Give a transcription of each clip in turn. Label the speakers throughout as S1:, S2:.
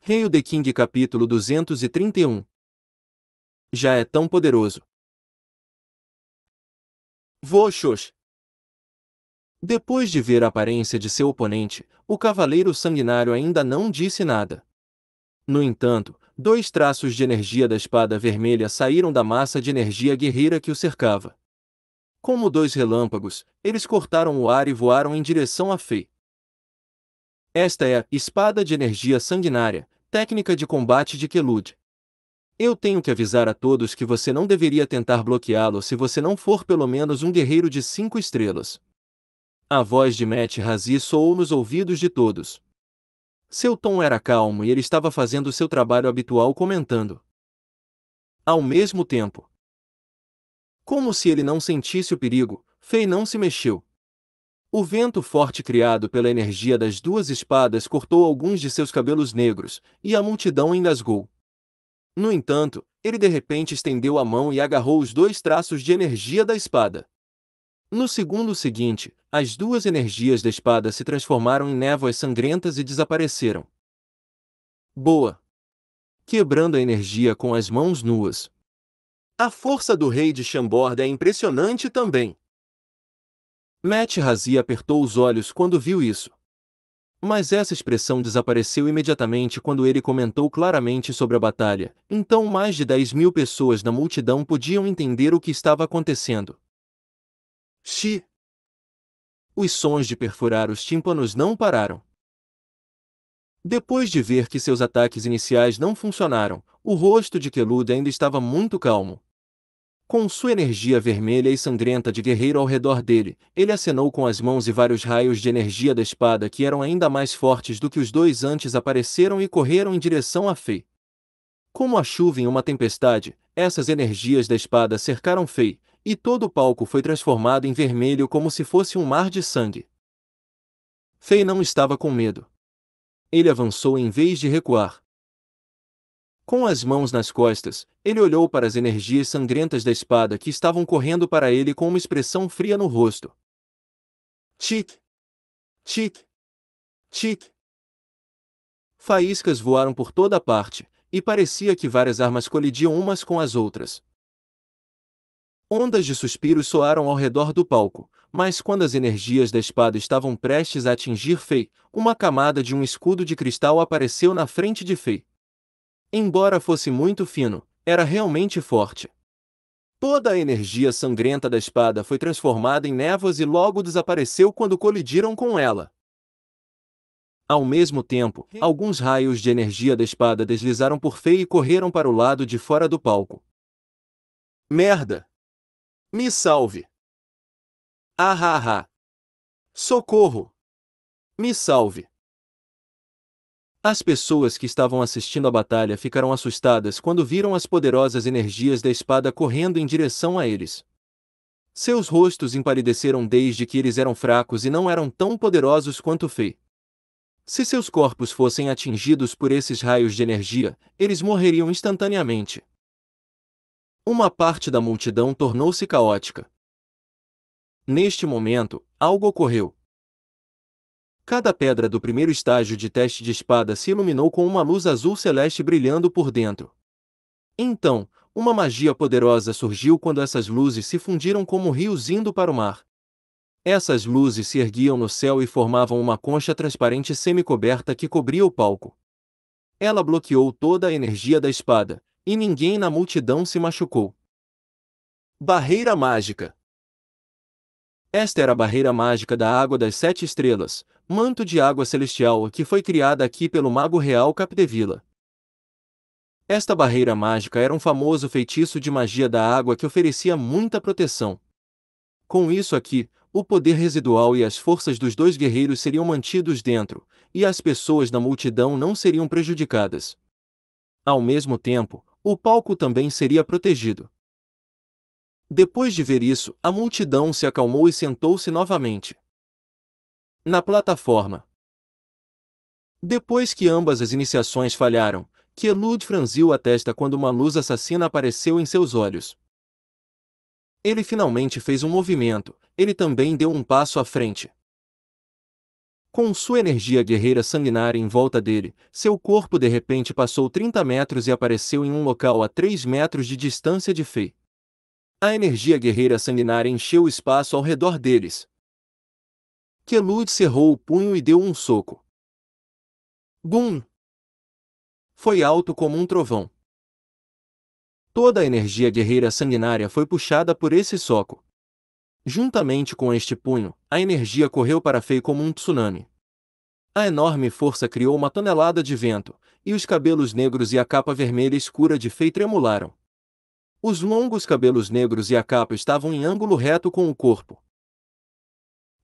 S1: Hail the King capítulo 231. Já é tão poderoso. Voxox. Depois de ver a aparência de seu oponente, o cavaleiro sanguinário ainda não disse nada. No entanto, 2 traços de energia da espada vermelha saíram da massa de energia guerreira que o cercava. Como 2 relâmpagos, eles cortaram o ar e voaram em direção a Fei. Esta é a espada de energia sanguinária, técnica de combate de Quelud. Eu tenho que avisar a todos que você não deveria tentar bloqueá-lo se você não for pelo menos um guerreiro de 5 estrelas. A voz de Met-Razi soou nos ouvidos de todos. Seu tom era calmo e ele estava fazendo seu trabalho habitual comentando. Ao mesmo tempo, como se ele não sentisse o perigo, Fei não se mexeu. O vento forte criado pela energia das 2 espadas cortou alguns de seus cabelos negros, e a multidão engasgou. No entanto, ele de repente estendeu a mão e agarrou os 2 traços de energia da espada. No segundo seguinte, as 2 energias da espada se transformaram em névoas sangrentas e desapareceram. Boa! Quebrando a energia com as mãos nuas. A força do rei de Chambord é impressionante também. Met-Razi apertou os olhos quando viu isso. Mas essa expressão desapareceu imediatamente quando ele comentou claramente sobre a batalha, então mais de 10.000 pessoas na multidão podiam entender o que estava acontecendo. Xi! Os sons de perfurar os tímpanos não pararam. Depois de ver que seus ataques iniciais não funcionaram, o rosto de Quelud ainda estava muito calmo. Com sua energia vermelha e sangrenta de guerreiro ao redor dele, ele acenou com as mãos e vários raios de energia da espada que eram ainda mais fortes do que os 2 antes apareceram e correram em direção a Fei. Como a chuva em uma tempestade, essas energias da espada cercaram Fei, e todo o palco foi transformado em vermelho como se fosse um mar de sangue. Fei não estava com medo. Ele avançou em vez de recuar. Com as mãos nas costas, ele olhou para as energias sangrentas da espada que estavam correndo para ele com uma expressão fria no rosto. Tic! Tic! Tic! Faíscas voaram por toda parte, e parecia que várias armas colidiam umas com as outras. Ondas de suspiros soaram ao redor do palco, mas quando as energias da espada estavam prestes a atingir Fei, uma camada de um escudo de cristal apareceu na frente de Fei. Embora fosse muito fino, era realmente forte. Toda a energia sangrenta da espada foi transformada em névoas e logo desapareceu quando colidiram com ela. Ao mesmo tempo, alguns raios de energia da espada deslizaram por Fei e correram para o lado de fora do palco. Merda! Me salve! Ah ah ah! Socorro! Me salve! As pessoas que estavam assistindo à batalha ficaram assustadas quando viram as poderosas energias da espada correndo em direção a eles. Seus rostos empalideceram desde que eles eram fracos e não eram tão poderosos quanto Fei. Se seus corpos fossem atingidos por esses raios de energia, eles morreriam instantaneamente. Uma parte da multidão tornou-se caótica. Neste momento, algo ocorreu. Cada pedra do primeiro estágio de teste de espada se iluminou com uma luz azul celeste brilhando por dentro. Então, uma magia poderosa surgiu quando essas luzes se fundiram como rios indo para o mar. Essas luzes se erguiam no céu e formavam uma concha transparente semi-coberta que cobria o palco. Ela bloqueou toda a energia da espada, e ninguém na multidão se machucou. Barreira mágica. Esta era a barreira mágica da água das 7 estrelas, manto de água celestial que foi criada aqui pelo mago real Capdevila. Esta barreira mágica era um famoso feitiço de magia da água que oferecia muita proteção. Com isso aqui, o poder residual e as forças dos 2 guerreiros seriam mantidos dentro, e as pessoas da multidão não seriam prejudicadas. Ao mesmo tempo, o palco também seria protegido. Depois de ver isso, a multidão se acalmou e sentou-se novamente na plataforma. Depois que ambas as iniciações falharam, Quelud franziu a testa quando uma luz assassina apareceu em seus olhos. Ele finalmente fez um movimento, ele também deu um passo à frente. Com sua energia guerreira sanguinária em volta dele, seu corpo de repente passou 30 metros e apareceu em um local a 3 metros de distância de Fei. A energia guerreira sanguinária encheu o espaço ao redor deles. Kelud cerrou o punho e deu um soco. Bum! Foi alto como um trovão. Toda a energia guerreira sanguinária foi puxada por esse soco. Juntamente com este punho, a energia correu para Fei como um tsunami. A enorme força criou uma tonelada de vento, e os cabelos negros e a capa vermelha escura de Fei tremularam. Os longos cabelos negros e a capa estavam em ângulo reto com o corpo.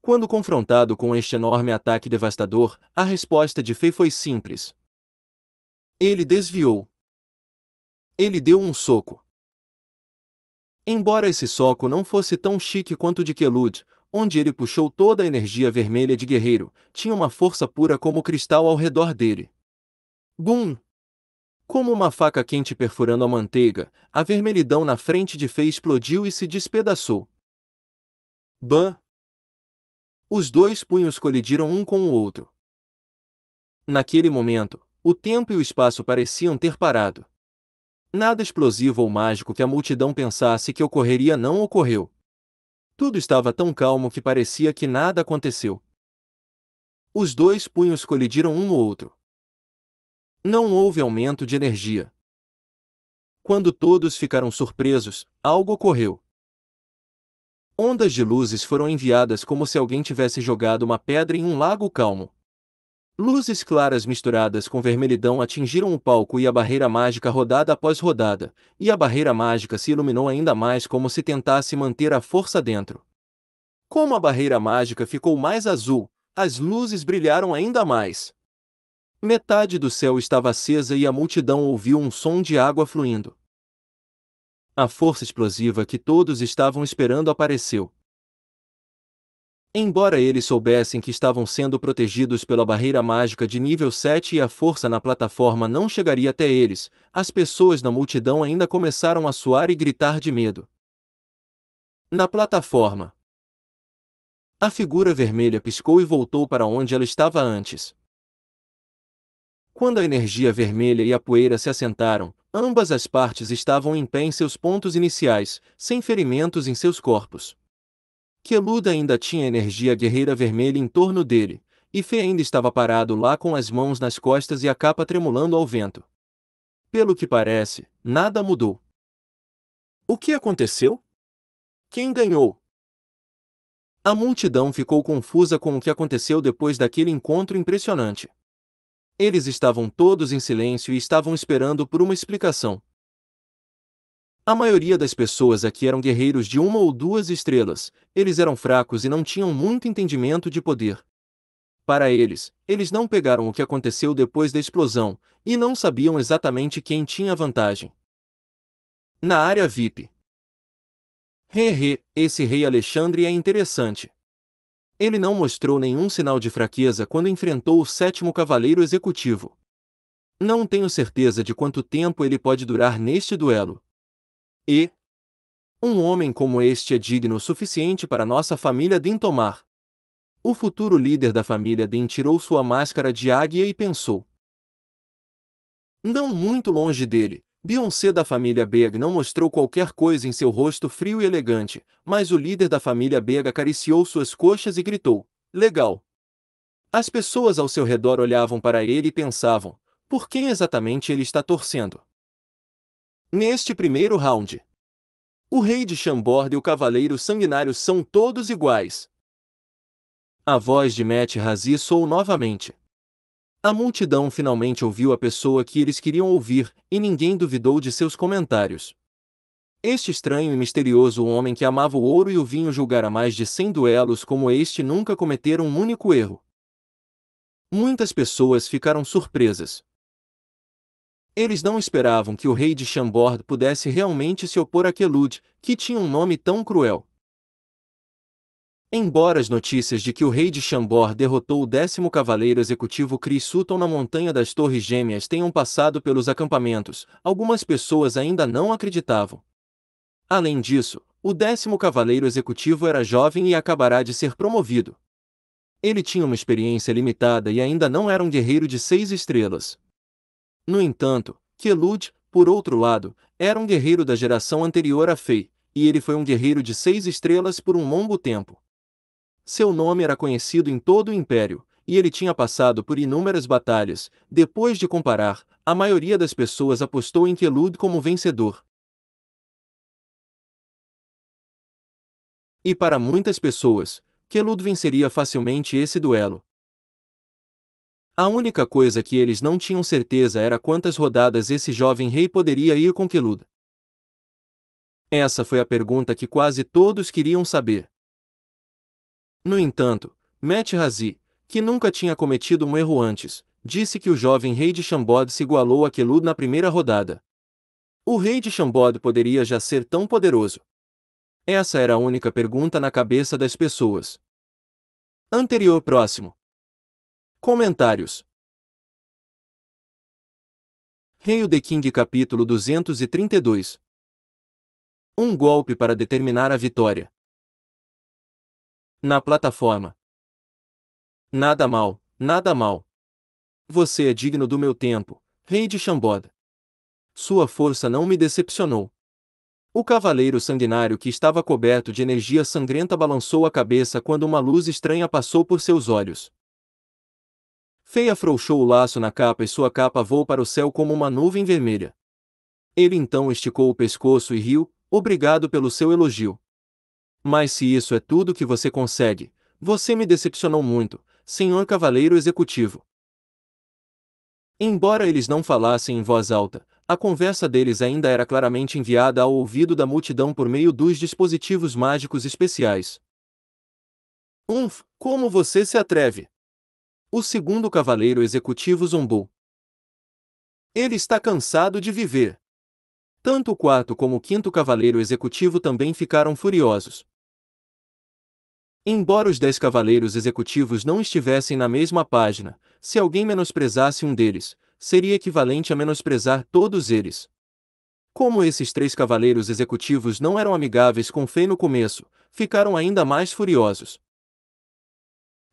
S1: Quando confrontado com este enorme ataque devastador, a resposta de Fei foi simples. Ele desviou. Ele deu um soco. Embora esse soco não fosse tão chique quanto o de Kelud, onde ele puxou toda a energia vermelha de guerreiro, tinha uma força pura como cristal ao redor dele. Bum! Como uma faca quente perfurando a manteiga, a vermelhidão na frente de Fei explodiu e se despedaçou. Bam! Os dois punhos colidiram um com o outro. Naquele momento, o tempo e o espaço pareciam ter parado. Nada explosivo ou mágico que a multidão pensasse que ocorreria não ocorreu. Tudo estava tão calmo que parecia que nada aconteceu. Os dois punhos colidiram um no outro. Não houve aumento de energia. Quando todos ficaram surpresos, algo ocorreu. Ondas de luzes foram enviadas como se alguém tivesse jogado uma pedra em um lago calmo. Luzes claras misturadas com vermelhidão atingiram o palco e a barreira mágica rodada após rodada, e a barreira mágica se iluminou ainda mais como se tentasse manter a força dentro. Como a barreira mágica ficou mais azul, as luzes brilharam ainda mais. Metade do céu estava acesa e a multidão ouviu um som de água fluindo. A força explosiva que todos estavam esperando apareceu. Embora eles soubessem que estavam sendo protegidos pela barreira mágica de nível 7 e a força na plataforma não chegaria até eles, as pessoas na multidão ainda começaram a suar e gritar de medo. Na plataforma, a figura vermelha piscou e voltou para onde ela estava antes. Quando a energia vermelha e a poeira se assentaram, ambas as partes estavam em pé em seus pontos iniciais, sem ferimentos em seus corpos. Kelud ainda tinha energia guerreira vermelha em torno dele, e Fei ainda estava parado lá com as mãos nas costas e a capa tremulando ao vento. Pelo que parece, nada mudou. O que aconteceu? Quem ganhou? A multidão ficou confusa com o que aconteceu depois daquele encontro impressionante. Eles estavam todos em silêncio e estavam esperando por uma explicação. A maioria das pessoas aqui eram guerreiros de 1 ou 2 estrelas, eles eram fracos e não tinham muito entendimento de poder. Para eles, eles não pegaram o que aconteceu depois da explosão, e não sabiam exatamente quem tinha vantagem. Na área VIP. Esse rei Alexandre é interessante. Ele não mostrou nenhum sinal de fraqueza quando enfrentou o 7º cavaleiro executivo. Não tenho certeza de quanto tempo ele pode durar neste duelo. E um homem como este é digno o suficiente para nossa família Din tomar. O futuro líder da família Din tirou sua máscara de águia e pensou. Não muito longe dele, Beyoncé da família Beg não mostrou qualquer coisa em seu rosto frio e elegante, mas o líder da família Beg acariciou suas coxas e gritou, legal. As pessoas ao seu redor olhavam para ele e pensavam, por quem exatamente ele está torcendo? Neste primeiro round, o rei de Chambord e o cavaleiro sanguinário são todos iguais. A voz de Matt Razi soou novamente. A multidão finalmente ouviu a pessoa que eles queriam ouvir, e ninguém duvidou de seus comentários. Este estranho e misterioso homem que amava o ouro e o vinho julgara mais de 100 duelos como este nunca cometera um único erro. Muitas pessoas ficaram surpresas. Eles não esperavam que o rei de Chambord pudesse realmente se opor a Kelud, que tinha um nome tão cruel. Embora as notícias de que o rei de Chambord derrotou o 10º cavaleiro executivo Chris Sutton na Montanha das Torres Gêmeas tenham passado pelos acampamentos, algumas pessoas ainda não acreditavam. Além disso, o 10º cavaleiro executivo era jovem e acabará de ser promovido. Ele tinha uma experiência limitada e ainda não era um guerreiro de 6 estrelas. No entanto, Quelud, por outro lado, era um guerreiro da geração anterior a Fei, e ele foi um guerreiro de 6 estrelas por um longo tempo. Seu nome era conhecido em todo o Império, e ele tinha passado por inúmeras batalhas. Depois de comparar, a maioria das pessoas apostou em Quelud como vencedor. E para muitas pessoas, Quelud venceria facilmente esse duelo. A única coisa que eles não tinham certeza era quantas rodadas esse jovem rei poderia ir com Quelud. Essa foi a pergunta que quase todos queriam saber. No entanto, Met-Razi, que nunca tinha cometido um erro antes, disse que o jovem rei de Chambod se igualou a Quelud na primeira rodada. O rei de Chambod poderia já ser tão poderoso? Essa era a única pergunta na cabeça das pessoas. Anterior próximo. Comentários. Rei The King capítulo 232. Um golpe para determinar a vitória. Na plataforma. Nada mal, nada mal. Você é digno do meu tempo, rei de Chambod. Sua força não me decepcionou. O cavaleiro sanguinário que estava coberto de energia sangrenta balançou a cabeça quando uma luz estranha passou por seus olhos. Fei afrouxou o laço na capa e sua capa voou para o céu como uma nuvem vermelha. Ele então esticou o pescoço e riu, obrigado pelo seu elogio. Mas se isso é tudo que você consegue, você me decepcionou muito, senhor cavaleiro executivo. Embora eles não falassem em voz alta, a conversa deles ainda era claramente enviada ao ouvido da multidão por meio dos dispositivos mágicos especiais. Como você se atreve? O segundo cavaleiro executivo zombou. Ele está cansado de viver. Tanto o quarto como o quinto cavaleiro executivo também ficaram furiosos. Embora os 10 cavaleiros executivos não estivessem na mesma página, se alguém menosprezasse um deles, seria equivalente a menosprezar todos eles. Como esses 3 cavaleiros executivos não eram amigáveis com Fei no começo, ficaram ainda mais furiosos.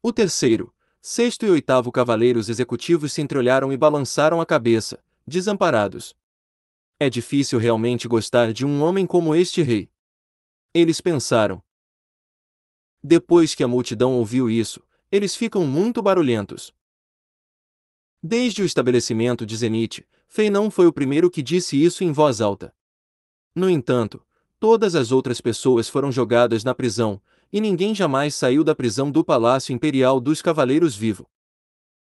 S1: O terceiro, sexto e oitavo cavaleiros executivos se entreolharam e balançaram a cabeça, desamparados. É difícil realmente gostar de um homem como este rei. Eles pensaram. Depois que a multidão ouviu isso, eles ficam muito barulhentos. Desde o estabelecimento de Zenith, Fei não foi o primeiro que disse isso em voz alta. No entanto, todas as outras pessoas foram jogadas na prisão, e ninguém jamais saiu da prisão do Palácio Imperial dos Cavaleiros vivo.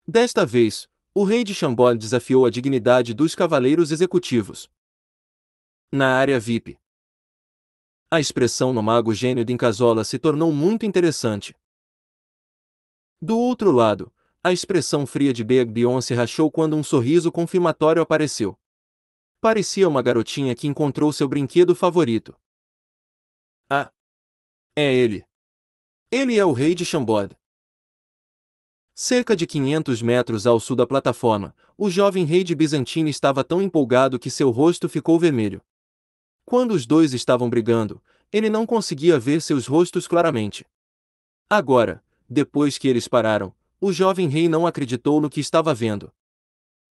S1: Desta vez, o rei de Chambord desafiou a dignidade dos cavaleiros executivos. Na área VIP. A expressão no mago gênio de Incasola se tornou muito interessante. Do outro lado, a expressão fria de Beagbion se rachou quando um sorriso confirmatório apareceu. Parecia uma garotinha que encontrou seu brinquedo favorito. Ah! É ele! Ele é o rei de Chambord. Cerca de 500 metros ao sul da plataforma, o jovem rei de Bizantina estava tão empolgado que seu rosto ficou vermelho. Quando os dois estavam brigando, ele não conseguia ver seus rostos claramente. Agora, depois que eles pararam, o jovem rei não acreditou no que estava vendo.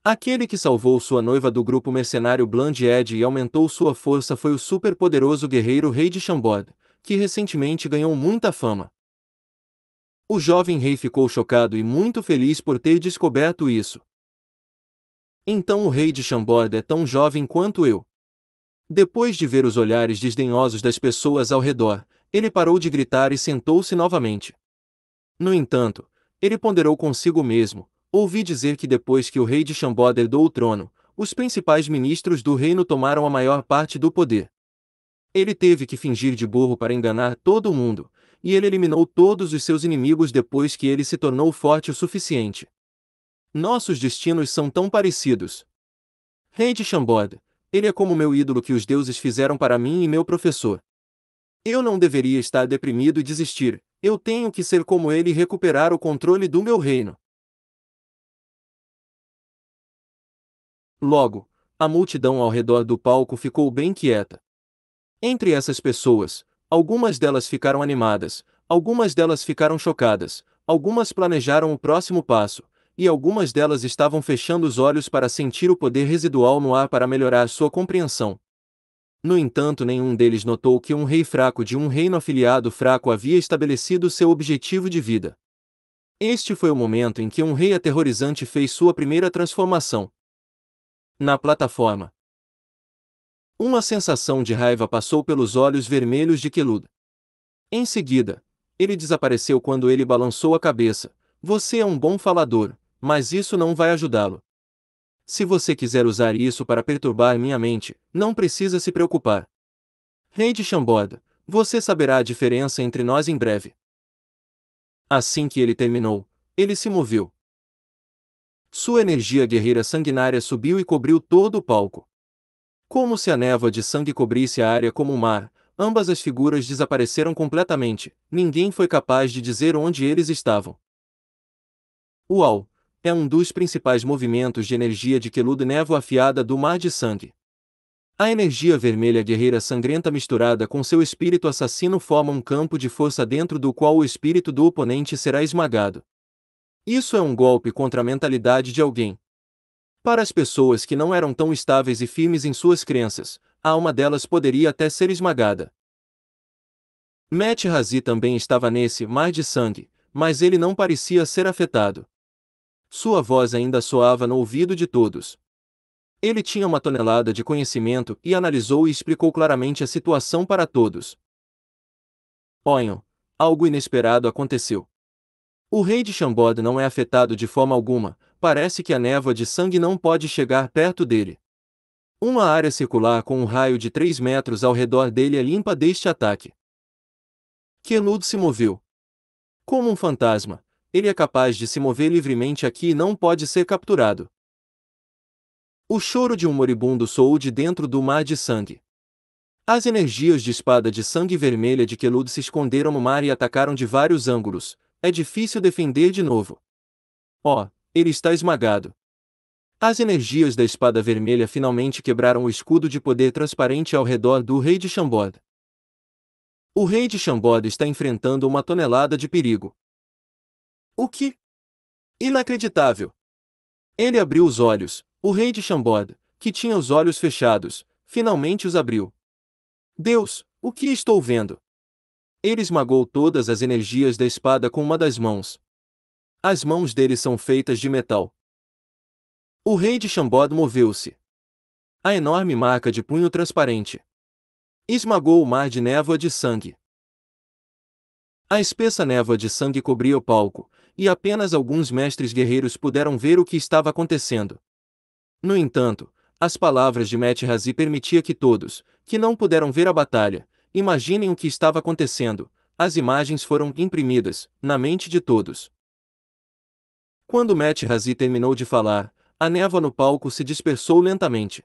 S1: Aquele que salvou sua noiva do grupo mercenário Bland Edge e aumentou sua força foi o superpoderoso guerreiro rei de Chambord, que recentemente ganhou muita fama. O jovem rei ficou chocado e muito feliz por ter descoberto isso. Então o rei de Chambord é tão jovem quanto eu. Depois de ver os olhares desdenhosos das pessoas ao redor, ele parou de gritar e sentou-se novamente. No entanto, ele ponderou consigo mesmo. Ouvi dizer que depois que o rei de Chambord herdou o trono, os principais ministros do reino tomaram a maior parte do poder. Ele teve que fingir de burro para enganar todo mundo, e ele eliminou todos os seus inimigos depois que ele se tornou forte o suficiente. Nossos destinos são tão parecidos. Rei de Chambord, ele é como meu ídolo que os deuses fizeram para mim e meu professor. Eu não deveria estar deprimido e desistir, eu tenho que ser como ele e recuperar o controle do meu reino. Logo, a multidão ao redor do palco ficou bem quieta. Entre essas pessoas, algumas delas ficaram animadas, algumas delas ficaram chocadas, algumas planejaram o próximo passo, e algumas delas estavam fechando os olhos para sentir o poder residual no ar para melhorar sua compreensão. No entanto, nenhum deles notou que um rei fraco de um reino afiliado fraco havia estabelecido seu objetivo de vida. Este foi o momento em que um rei aterrorizante fez sua primeira transformação. Na plataforma. Uma sensação de raiva passou pelos olhos vermelhos de Quelud. Em seguida, ele desapareceu quando ele balançou a cabeça. Você é um bom falador, mas isso não vai ajudá-lo. Se você quiser usar isso para perturbar minha mente, não precisa se preocupar. Rei de Chambord, você saberá a diferença entre nós em breve. Assim que ele terminou, ele se moveu. Sua energia guerreira sanguinária subiu e cobriu todo o palco. Como se a névoa de sangue cobrisse a área como um mar, ambas as figuras desapareceram completamente, ninguém foi capaz de dizer onde eles estavam. Uau! É um dos principais movimentos de energia de Quelud, névoa afiada do mar de sangue. A energia vermelha guerreira sangrenta misturada com seu espírito assassino forma um campo de força dentro do qual o espírito do oponente será esmagado. Isso é um golpe contra a mentalidade de alguém. Para as pessoas que não eram tão estáveis e firmes em suas crenças, a alma delas poderia até ser esmagada. Met-Razi também estava nesse mar de sangue, mas ele não parecia ser afetado. Sua voz ainda soava no ouvido de todos. Ele tinha uma tonelada de conhecimento e analisou e explicou claramente a situação para todos. Oiam, algo inesperado aconteceu. O rei de Chambord não é afetado de forma alguma, parece que a névoa de sangue não pode chegar perto dele. Uma área circular com um raio de 3 metros ao redor dele é limpa deste ataque. Quelud se moveu. Como um fantasma, ele é capaz de se mover livremente aqui e não pode ser capturado. O choro de um moribundo soou de dentro do mar de sangue. As energias de espada de sangue vermelha de Quelud se esconderam no mar e atacaram de vários ângulos. É difícil defender de novo. Oh, ele está esmagado. As energias da espada vermelha finalmente quebraram o escudo de poder transparente ao redor do rei de Chambord. O rei de Chambord está enfrentando uma tonelada de perigo. O que? Inacreditável! Ele abriu os olhos. O rei de Chambord, que tinha os olhos fechados, finalmente os abriu. Deus, o que estou vendo? Ele esmagou todas as energias da espada com uma das mãos. As mãos dele são feitas de metal. O rei de Chambord moveu-se. A enorme marca de punho transparente esmagou o mar de névoa de sangue. A espessa névoa de sangue cobria o palco, e apenas alguns mestres guerreiros puderam ver o que estava acontecendo. No entanto, as palavras de Met-Razi permitiam que todos, que não puderam ver a batalha, imaginem o que estava acontecendo. As imagens foram imprimidas na mente de todos. Quando Met-Razi terminou de falar, a névoa no palco se dispersou lentamente.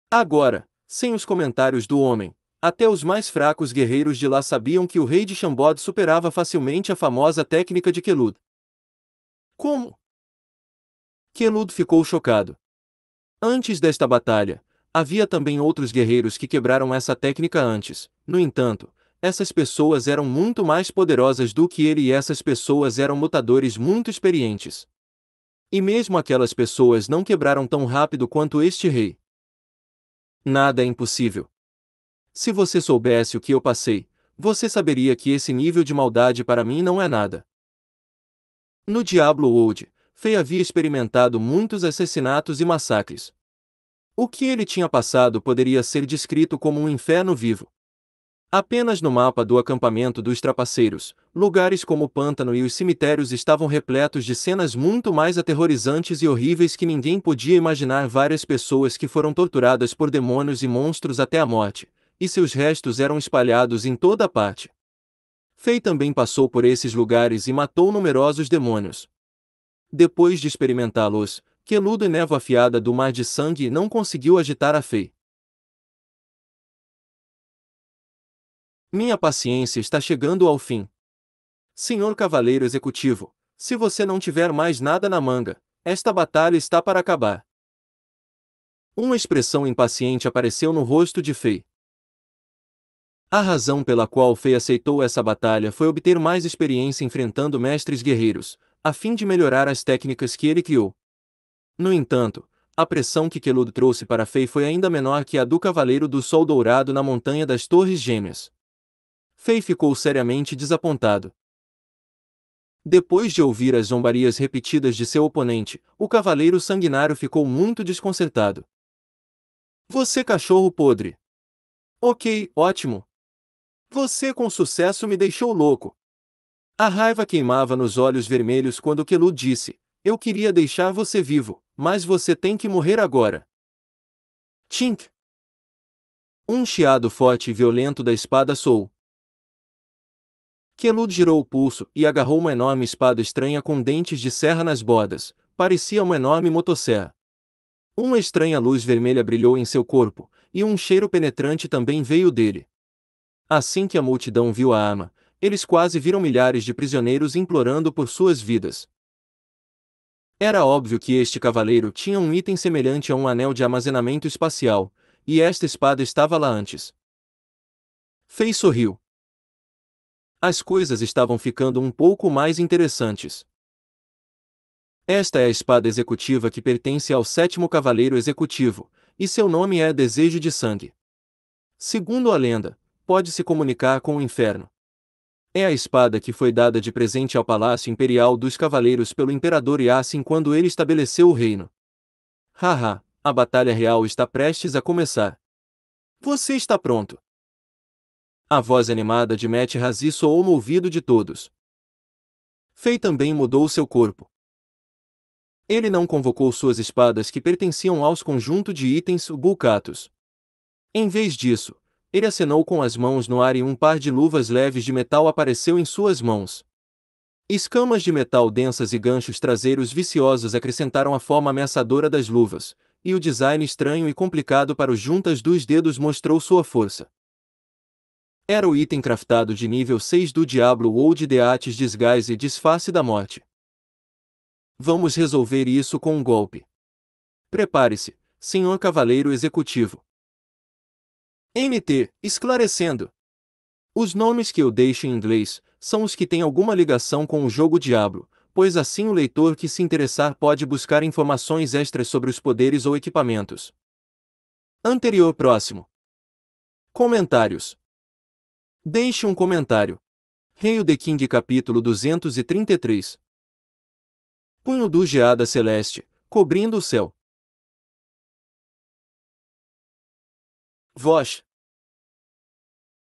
S1: Agora, sem os comentários do homem, até os mais fracos guerreiros de lá sabiam que o rei de Chambord superava facilmente a famosa técnica de Quelud. Como? Quelud ficou chocado. Antes desta batalha, havia também outros guerreiros que quebraram essa técnica antes. No entanto, essas pessoas eram muito mais poderosas do que ele e essas pessoas eram lutadores muito experientes. E mesmo aquelas pessoas não quebraram tão rápido quanto este rei. Nada é impossível. Se você soubesse o que eu passei, você saberia que esse nível de maldade para mim não é nada. No Diablo World, Fei havia experimentado muitos assassinatos e massacres. O que ele tinha passado poderia ser descrito como um inferno vivo. Apenas no mapa do acampamento dos trapaceiros, lugares como o pântano e os cemitérios estavam repletos de cenas muito mais aterrorizantes e horríveis que ninguém podia imaginar. Várias pessoas que foram torturadas por demônios e monstros até a morte, e seus restos eram espalhados em toda parte. Fei também passou por esses lugares e matou numerosos demônios. Depois de experimentá-los, Quelud, névoa afiada do mar de sangue, não conseguiu agitar a Fei. Minha paciência está chegando ao fim. Senhor Cavaleiro Executivo, se você não tiver mais nada na manga, esta batalha está para acabar. Uma expressão impaciente apareceu no rosto de Fei. A razão pela qual Fei aceitou essa batalha foi obter mais experiência enfrentando mestres guerreiros, a fim de melhorar as técnicas que ele criou. No entanto, a pressão que Kelud trouxe para Fei foi ainda menor que a do Cavaleiro do Sol Dourado na Montanha das Torres Gêmeas. Fei ficou seriamente desapontado. Depois de ouvir as zombarias repetidas de seu oponente, o Cavaleiro Sanguinário ficou muito desconcertado. Você cachorro podre! Ok, ótimo! Você com sucesso me deixou louco! A raiva queimava nos olhos vermelhos quando Kelud disse: Eu queria deixar você vivo, mas você tem que morrer agora. Tink! Um chiado forte e violento da espada soou. Kelud girou o pulso e agarrou uma enorme espada estranha com dentes de serra nas bordas. Parecia uma enorme motosserra. Uma estranha luz vermelha brilhou em seu corpo, e um cheiro penetrante também veio dele. Assim que a multidão viu a arma, eles quase viram milhares de prisioneiros implorando por suas vidas. Era óbvio que este cavaleiro tinha um item semelhante a um anel de armazenamento espacial, e esta espada estava lá antes. Fei sorriu. As coisas estavam ficando um pouco mais interessantes. Esta é a espada executiva que pertence ao sétimo cavaleiro executivo, e seu nome é Desejo de Sangue. Segundo a lenda, pode se comunicar com o inferno. É a espada que foi dada de presente ao Palácio Imperial dos Cavaleiros pelo Imperador Yasin quando ele estabeleceu o reino. Haha, a batalha real está prestes a começar. Você está pronto? A voz animada de Matt Razi soou no ouvido de todos. Fei também mudou seu corpo. Ele não convocou suas espadas que pertenciam aos conjunto de itens Bulcatos. Em vez disso, ele acenou com as mãos no ar e um par de luvas leves de metal apareceu em suas mãos. Escamas de metal densas e ganchos traseiros viciosos acrescentaram a forma ameaçadora das luvas, e o design estranho e complicado para os juntas dos dedos mostrou sua força. Era o item craftado de nível 6 do Diablo ou de Deates Disguise e Disfarce da Morte. Vamos resolver isso com um golpe. Prepare-se, senhor Cavaleiro Executivo. NT, esclarecendo. Os nomes que eu deixo em inglês são os que têm alguma ligação com o jogo Diablo, pois assim o leitor que se interessar pode buscar informações extras sobre os poderes ou equipamentos. Anterior próximo. Comentários. Deixe um comentário. Hail the King capítulo 233. Punho do Geada Celeste, cobrindo o céu. Voz.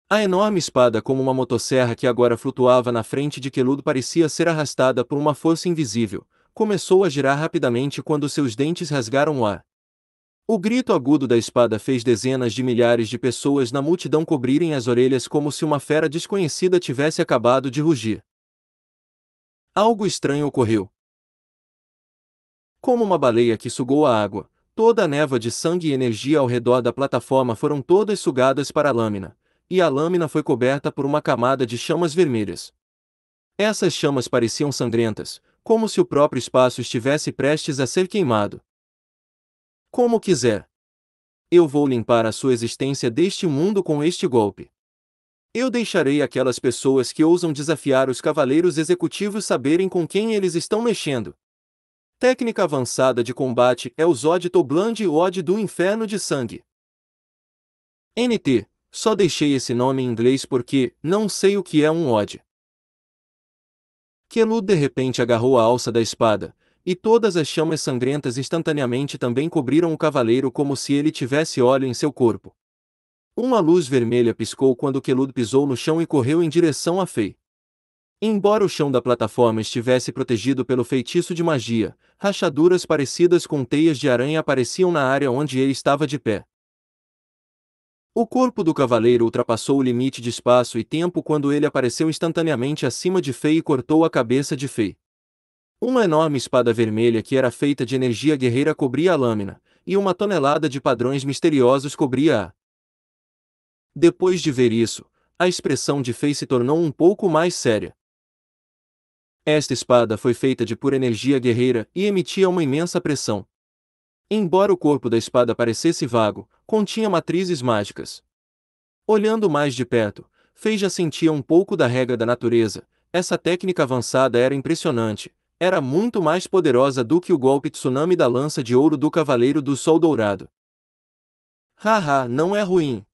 S1: A enorme espada como uma motosserra que agora flutuava na frente de Kelud parecia ser arrastada por uma força invisível, começou a girar rapidamente quando seus dentes rasgaram o ar. O grito agudo da espada fez dezenas de milhares de pessoas na multidão cobrirem as orelhas como se uma fera desconhecida tivesse acabado de rugir. Algo estranho ocorreu. Como uma baleia que sugou a água, toda a névoa de sangue e energia ao redor da plataforma foram todas sugadas para a lâmina, e a lâmina foi coberta por uma camada de chamas vermelhas. Essas chamas pareciam sangrentas, como se o próprio espaço estivesse prestes a ser queimado. Como quiser. Eu vou limpar a sua existência deste mundo com este golpe. Eu deixarei aquelas pessoas que ousam desafiar os cavaleiros executivos saberem com quem eles estão mexendo. Técnica avançada de combate é o Zod Tobland e Ode do Inferno de Sangue. NT, só deixei esse nome em inglês porque não sei o que é um Ode. Kelud de repente agarrou a alça da espada, e todas as chamas sangrentas instantaneamente também cobriram o cavaleiro como se ele tivesse óleo em seu corpo. Uma luz vermelha piscou quando Kelud pisou no chão e correu em direção a Fei. Embora o chão da plataforma estivesse protegido pelo feitiço de magia, rachaduras parecidas com teias de aranha apareciam na área onde ele estava de pé. O corpo do cavaleiro ultrapassou o limite de espaço e tempo quando ele apareceu instantaneamente acima de Fei e cortou a cabeça de Fei. Uma enorme espada vermelha que era feita de energia guerreira cobria a lâmina, e uma tonelada de padrões misteriosos cobria-a. Depois de ver isso, a expressão de Fei se tornou um pouco mais séria. Esta espada foi feita de pura energia guerreira e emitia uma imensa pressão. Embora o corpo da espada parecesse vago, continha matrizes mágicas. Olhando mais de perto, Fei já sentia um pouco da regra da natureza. Essa técnica avançada era impressionante. Era muito mais poderosa do que o golpe tsunami da lança de ouro do Cavaleiro do Sol Dourado. Haha, não é ruim.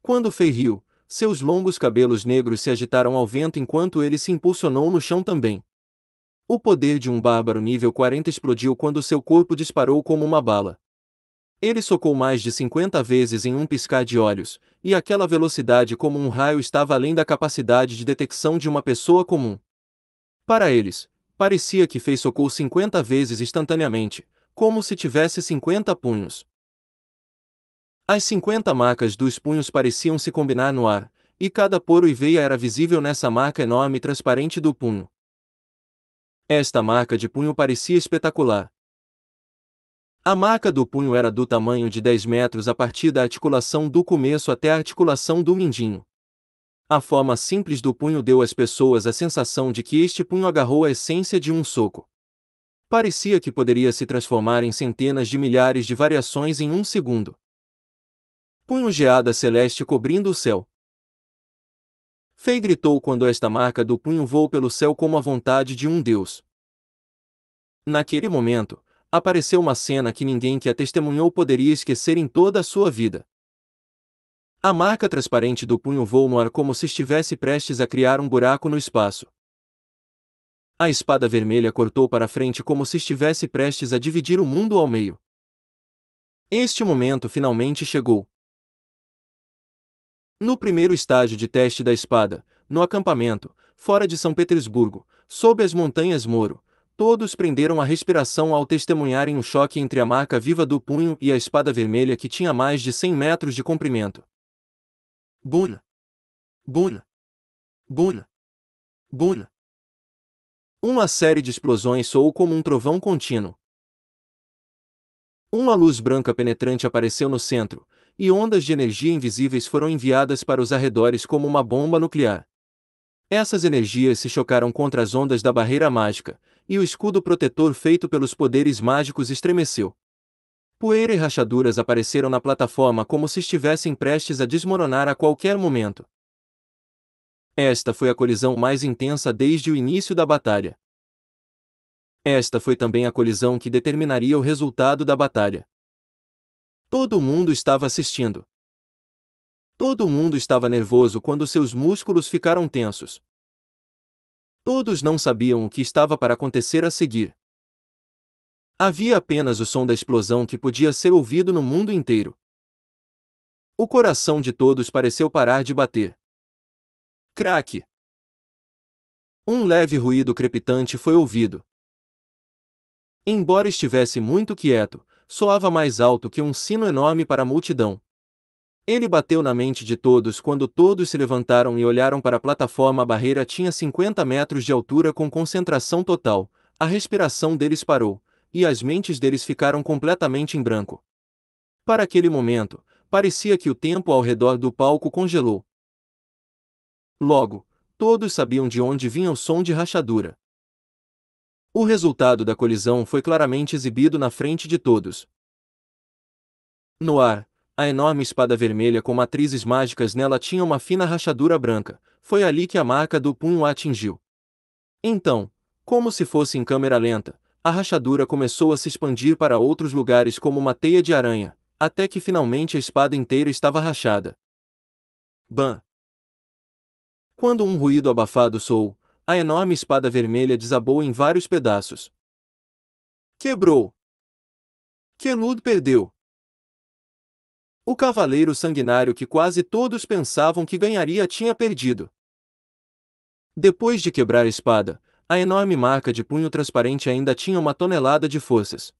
S1: Quando Fei riu, seus longos cabelos negros se agitaram ao vento enquanto ele se impulsionou no chão também. O poder de um bárbaro nível 40 explodiu quando seu corpo disparou como uma bala. Ele socou mais de 50 vezes em um piscar de olhos, e aquela velocidade como um raio estava além da capacidade de detecção de uma pessoa comum. Para eles, parecia que Fei socou 50 vezes instantaneamente, como se tivesse 50 punhos. As 50 marcas dos punhos pareciam se combinar no ar, e cada poro e veia era visível nessa marca enorme e transparente do punho. Esta marca de punho parecia espetacular. A marca do punho era do tamanho de 10 metros a partir da articulação do começo até a articulação do mindinho. A forma simples do punho deu às pessoas a sensação de que este punho agarrou a essência de um soco. Parecia que poderia se transformar em centenas de milhares de variações em um segundo. Punho geada celeste cobrindo o céu. Fei gritou quando esta marca do punho voou pelo céu como a vontade de um deus. Naquele momento, apareceu uma cena que ninguém que a testemunhou poderia esquecer em toda a sua vida. A marca transparente do punho voou no ar como se estivesse prestes a criar um buraco no espaço. A espada vermelha cortou para frente como se estivesse prestes a dividir o mundo ao meio. Este momento finalmente chegou. No primeiro estágio de teste da espada, no acampamento, fora de São Petersburgo, sob as montanhas Moro, todos prenderam a respiração ao testemunharem o choque entre a marca viva do punho e a espada vermelha que tinha mais de 100 metros de comprimento. Buna! Buna! Buna! Buna! Uma série de explosões soou como um trovão contínuo. Uma luz branca penetrante apareceu no centro, e ondas de energia invisíveis foram enviadas para os arredores como uma bomba nuclear. Essas energias se chocaram contra as ondas da barreira mágica, e o escudo protetor feito pelos poderes mágicos estremeceu. Poeira e rachaduras apareceram na plataforma como se estivessem prestes a desmoronar a qualquer momento. Esta foi a colisão mais intensa desde o início da batalha. Esta foi também a colisão que determinaria o resultado da batalha. Todo mundo estava assistindo. Todo mundo estava nervoso quando seus músculos ficaram tensos. Todos não sabiam o que estava para acontecer a seguir. Havia apenas o som da explosão que podia ser ouvido no mundo inteiro. O coração de todos pareceu parar de bater. Craque! Um leve ruído crepitante foi ouvido. Embora estivesse muito quieto, soava mais alto que um sino enorme para a multidão. Ele bateu na mente de todos quando todos se levantaram e olharam para a plataforma. A barreira tinha 50 metros de altura com concentração total, a respiração deles parou, e as mentes deles ficaram completamente em branco. Para aquele momento, parecia que o tempo ao redor do palco congelou. Logo, todos sabiam de onde vinha o som de rachadura. O resultado da colisão foi claramente exibido na frente de todos. No ar, a enorme espada vermelha com matrizes mágicas nela tinha uma fina rachadura branca. Foi ali que a marca do punho a atingiu. Então, como se fosse em câmera lenta, a rachadura começou a se expandir para outros lugares como uma teia de aranha, até que finalmente a espada inteira estava rachada. Bam! Quando um ruído abafado soou, a enorme espada vermelha desabou em vários pedaços. Quebrou! Quelud perdeu! O cavaleiro sanguinário que quase todos pensavam que ganharia tinha perdido. Depois de quebrar a espada, a enorme marca de punho transparente ainda tinha 1 tonelada de forças.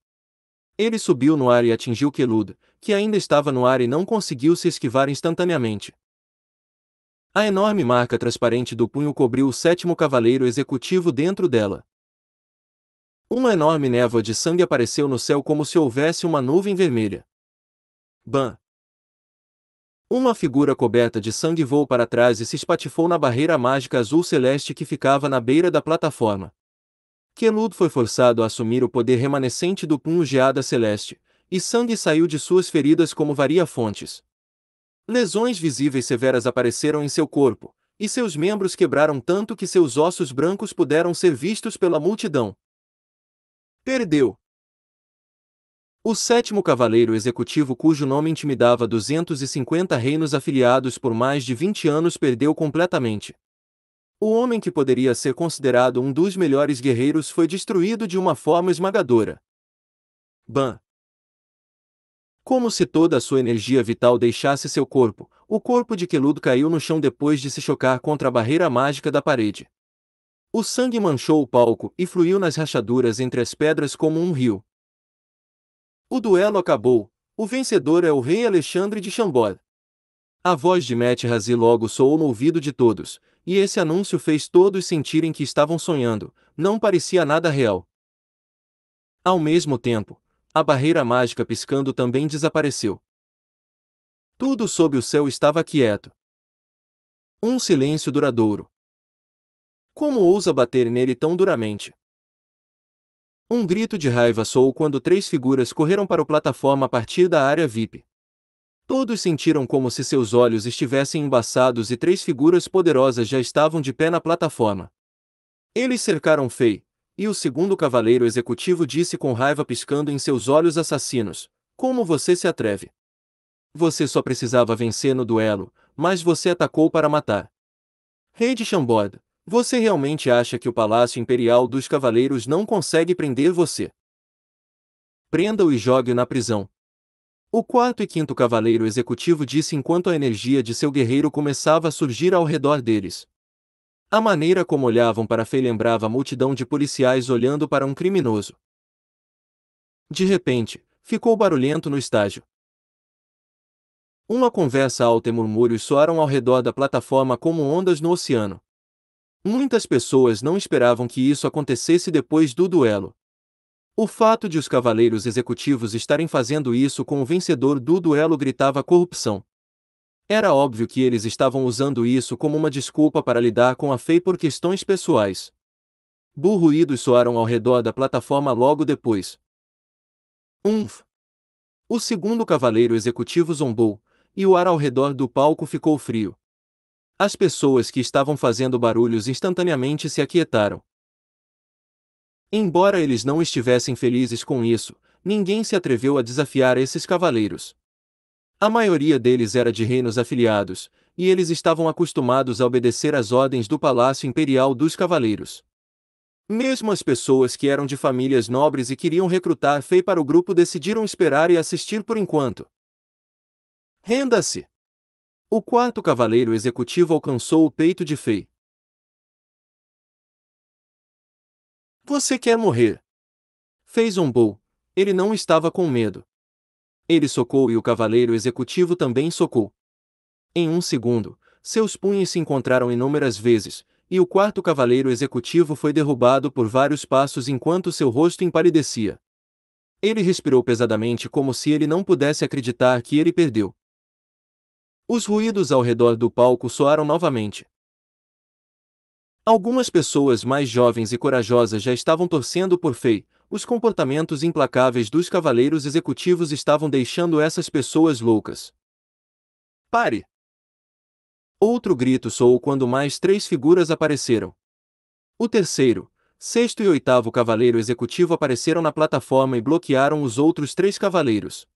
S1: Ele subiu no ar e atingiu Quelud, que ainda estava no ar e não conseguiu se esquivar instantaneamente. A enorme marca transparente do punho cobriu o 7º cavaleiro executivo dentro dela. Uma enorme névoa de sangue apareceu no céu como se houvesse uma nuvem vermelha. Bam! Uma figura coberta de sangue voou para trás e se espatifou na barreira mágica azul celeste que ficava na beira da plataforma. Quelud foi forçado a assumir o poder remanescente do punho geada celeste, e sangue saiu de suas feridas como varia-fontes. Lesões visíveis severas apareceram em seu corpo, e seus membros quebraram tanto que seus ossos brancos puderam ser vistos pela multidão. Perdeu. O sétimo cavaleiro executivo, cujo nome intimidava 250 reinos afiliados por mais de 20 anos, perdeu completamente. O homem que poderia ser considerado um dos melhores guerreiros foi destruído de uma forma esmagadora. Bam! Como se toda a sua energia vital deixasse seu corpo, o corpo de Quelud caiu no chão depois de se chocar contra a barreira mágica da parede. O sangue manchou o palco e fluiu nas rachaduras entre as pedras como um rio. O duelo acabou. O vencedor é o rei Alexandre de Chambord. A voz de Met-Razi logo soou no ouvido de todos, e esse anúncio fez todos sentirem que estavam sonhando, não parecia nada real. Ao mesmo tempo, a barreira mágica piscando também desapareceu. Tudo sob o céu estava quieto. Um silêncio duradouro. Como ousa bater nele tão duramente? Um grito de raiva soou quando 3 figuras correram para a plataforma a partir da área VIP. Todos sentiram como se seus olhos estivessem embaçados e 3 figuras poderosas já estavam de pé na plataforma. Eles cercaram Fei, e o segundo cavaleiro executivo disse com raiva piscando em seus olhos assassinos: Como você se atreve? Você só precisava vencer no duelo, mas você atacou para matar. Rei de Chambord, você realmente acha que o Palácio Imperial dos Cavaleiros não consegue prender você? Prenda-o e jogue-o na prisão. O quarto e quinto cavaleiro executivo disse enquanto a energia de seu guerreiro começava a surgir ao redor deles. A maneira como olhavam para Fei lembrava a multidão de policiais olhando para um criminoso. De repente, ficou barulhento no estágio. Uma conversa alta e murmúrios soaram ao redor da plataforma como ondas no oceano. Muitas pessoas não esperavam que isso acontecesse depois do duelo. O fato de os cavaleiros executivos estarem fazendo isso com o vencedor do duelo gritava corrupção. Era óbvio que eles estavam usando isso como uma desculpa para lidar com a Fei por questões pessoais. Ruídos soaram ao redor da plataforma logo depois. Umf! O segundo cavaleiro executivo zombou, e o ar ao redor do palco ficou frio. As pessoas que estavam fazendo barulhos instantaneamente se aquietaram. Embora eles não estivessem felizes com isso, ninguém se atreveu a desafiar esses cavaleiros. A maioria deles era de reinos afiliados, e eles estavam acostumados a obedecer às ordens do Palácio Imperial dos Cavaleiros. Mesmo as pessoas que eram de famílias nobres e queriam recrutar Fei para o grupo decidiram esperar e assistir por enquanto. Renda-se! O quarto cavaleiro executivo alcançou o peito de Fei. Você quer morrer? Fei zombou. Ele não estava com medo. Ele socou e o cavaleiro executivo também socou. Em um segundo, seus punhos se encontraram inúmeras vezes, e o quarto cavaleiro executivo foi derrubado por vários passos enquanto seu rosto empalidecia. Ele respirou pesadamente como se ele não pudesse acreditar que ele perdeu. Os ruídos ao redor do palco soaram novamente. Algumas pessoas mais jovens e corajosas já estavam torcendo por Fei. Os comportamentos implacáveis dos cavaleiros executivos estavam deixando essas pessoas loucas. Pare! Outro grito soou quando mais 3 figuras apareceram. O terceiro, sexto e oitavo cavaleiro executivo apareceram na plataforma e bloquearam os outros 3 cavaleiros.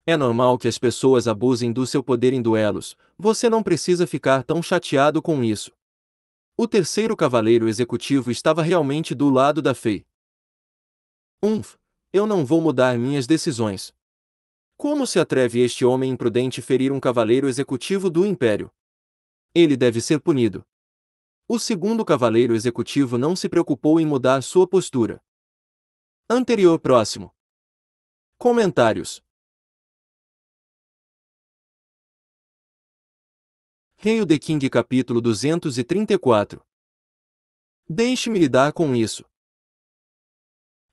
S1: É normal que as pessoas abusem do seu poder em duelos, você não precisa ficar tão chateado com isso. O terceiro cavaleiro executivo estava realmente do lado da Fei. Eu não vou mudar minhas decisões. Como se atreve este homem imprudente ferir um cavaleiro executivo do Império? Ele deve ser punido. O segundo cavaleiro executivo não se preocupou em mudar sua postura. Anterior próximo. Comentários. Hail the King capítulo 234. Deixe-me lidar com isso.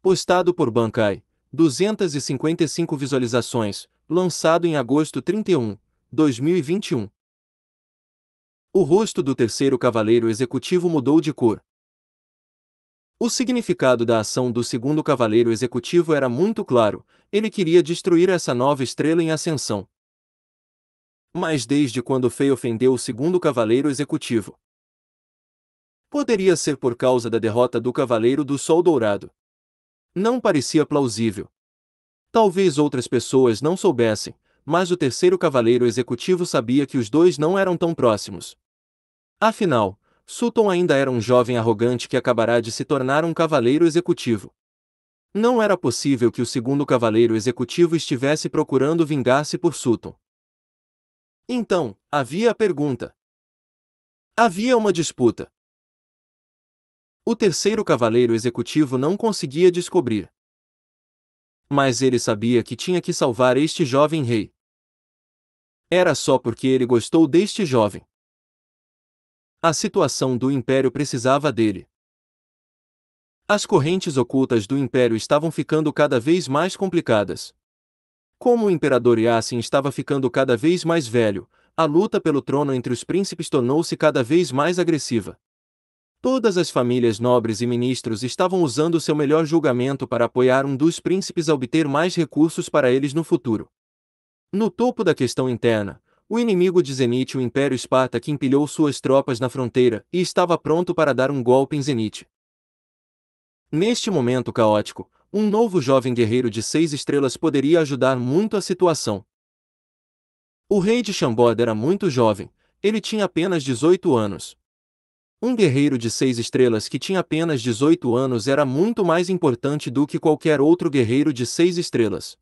S1: Postado por Bankai, 255 visualizações, lançado em agosto 31, 2021. O rosto do terceiro cavaleiro executivo mudou de cor. O significado da ação do segundo cavaleiro executivo era muito claro, ele queria destruir essa nova estrela em ascensão. Mas desde quando Fei ofendeu o segundo cavaleiro executivo? Poderia ser por causa da derrota do Cavaleiro do Sol Dourado. Não parecia plausível. Talvez outras pessoas não soubessem, mas o terceiro cavaleiro executivo sabia que os dois não eram tão próximos. Afinal, Sutton ainda era um jovem arrogante que acabará de se tornar um cavaleiro executivo. Não era possível que o segundo cavaleiro executivo estivesse procurando vingar-se por Sutton. Então, havia a pergunta. Havia uma disputa. O terceiro cavaleiro executivo não conseguia descobrir. Mas ele sabia que tinha que salvar este jovem rei. Era só porque ele gostou deste jovem. A situação do Império precisava dele. As correntes ocultas do Império estavam ficando cada vez mais complicadas. Como o Imperador Yasin estava ficando cada vez mais velho, a luta pelo trono entre os príncipes tornou-se cada vez mais agressiva. Todas as famílias nobres e ministros estavam usando seu melhor julgamento para apoiar um dos príncipes a obter mais recursos para eles no futuro. No topo da questão interna, o inimigo de Zenith, o Império Espartaque, empilhou suas tropas na fronteira e estava pronto para dar um golpe em Zenith. Neste momento caótico, um novo jovem guerreiro de 6 estrelas poderia ajudar muito a situação. O rei de Chambord era muito jovem, ele tinha apenas 18 anos. Um guerreiro de 6 estrelas que tinha apenas 18 anos era muito mais importante do que qualquer outro guerreiro de 6 estrelas.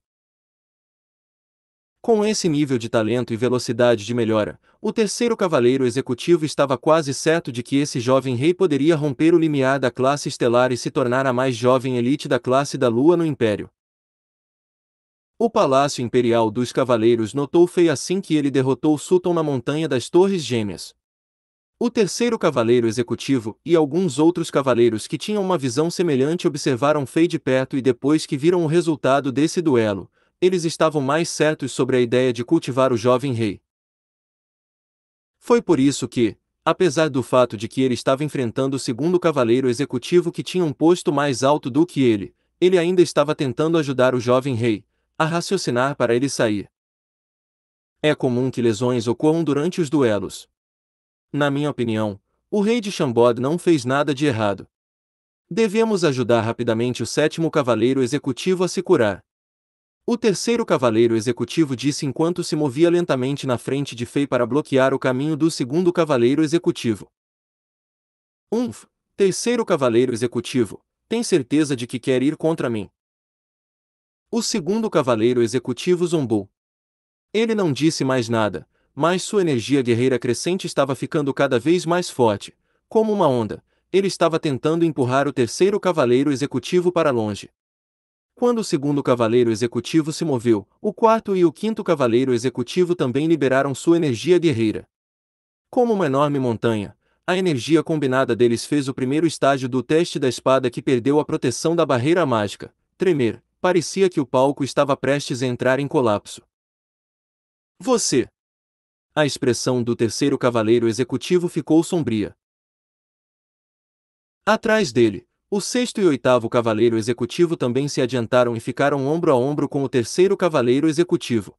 S1: Com esse nível de talento e velocidade de melhora, o terceiro cavaleiro executivo estava quase certo de que esse jovem rei poderia romper o limiar da classe estelar e se tornar a mais jovem elite da classe da Lua no Império. O Palácio Imperial dos Cavaleiros notou Fei assim que ele derrotou Sutton na Montanha das Torres Gêmeas. O terceiro cavaleiro executivo e alguns outros cavaleiros que tinham uma visão semelhante observaram Fei de perto e depois que viram o resultado desse duelo, eles estavam mais certos sobre a ideia de cultivar o jovem rei. Foi por isso que, apesar do fato de que ele estava enfrentando o segundo cavaleiro executivo que tinha um posto mais alto do que ele ainda estava tentando ajudar o jovem rei a raciocinar para ele sair. É comum que lesões ocorram durante os duelos. Na minha opinião, o rei de Chambord não fez nada de errado. Devemos ajudar rapidamente o sétimo cavaleiro executivo a se curar. O terceiro cavaleiro executivo disse enquanto se movia lentamente na frente de Fei para bloquear o caminho do segundo cavaleiro executivo. Terceiro cavaleiro executivo, tem certeza de que quer ir contra mim? O segundo cavaleiro executivo zombou. Ele não disse mais nada, mas sua energia guerreira crescente estava ficando cada vez mais forte, como uma onda. Ele estava tentando empurrar o terceiro cavaleiro executivo para longe. Quando o segundo cavaleiro executivo se moveu, o quarto e o quinto cavaleiro executivo também liberaram sua energia guerreira. Como uma enorme montanha, a energia combinada deles fez o primeiro estágio do teste da espada que perdeu a proteção da barreira mágica tremer. Parecia que o palco estava prestes a entrar em colapso. Você! A expressão do terceiro cavaleiro executivo ficou sombria. Atrás dele, o sexto e oitavo cavaleiro executivo também se adiantaram e ficaram ombro a ombro com o terceiro cavaleiro executivo.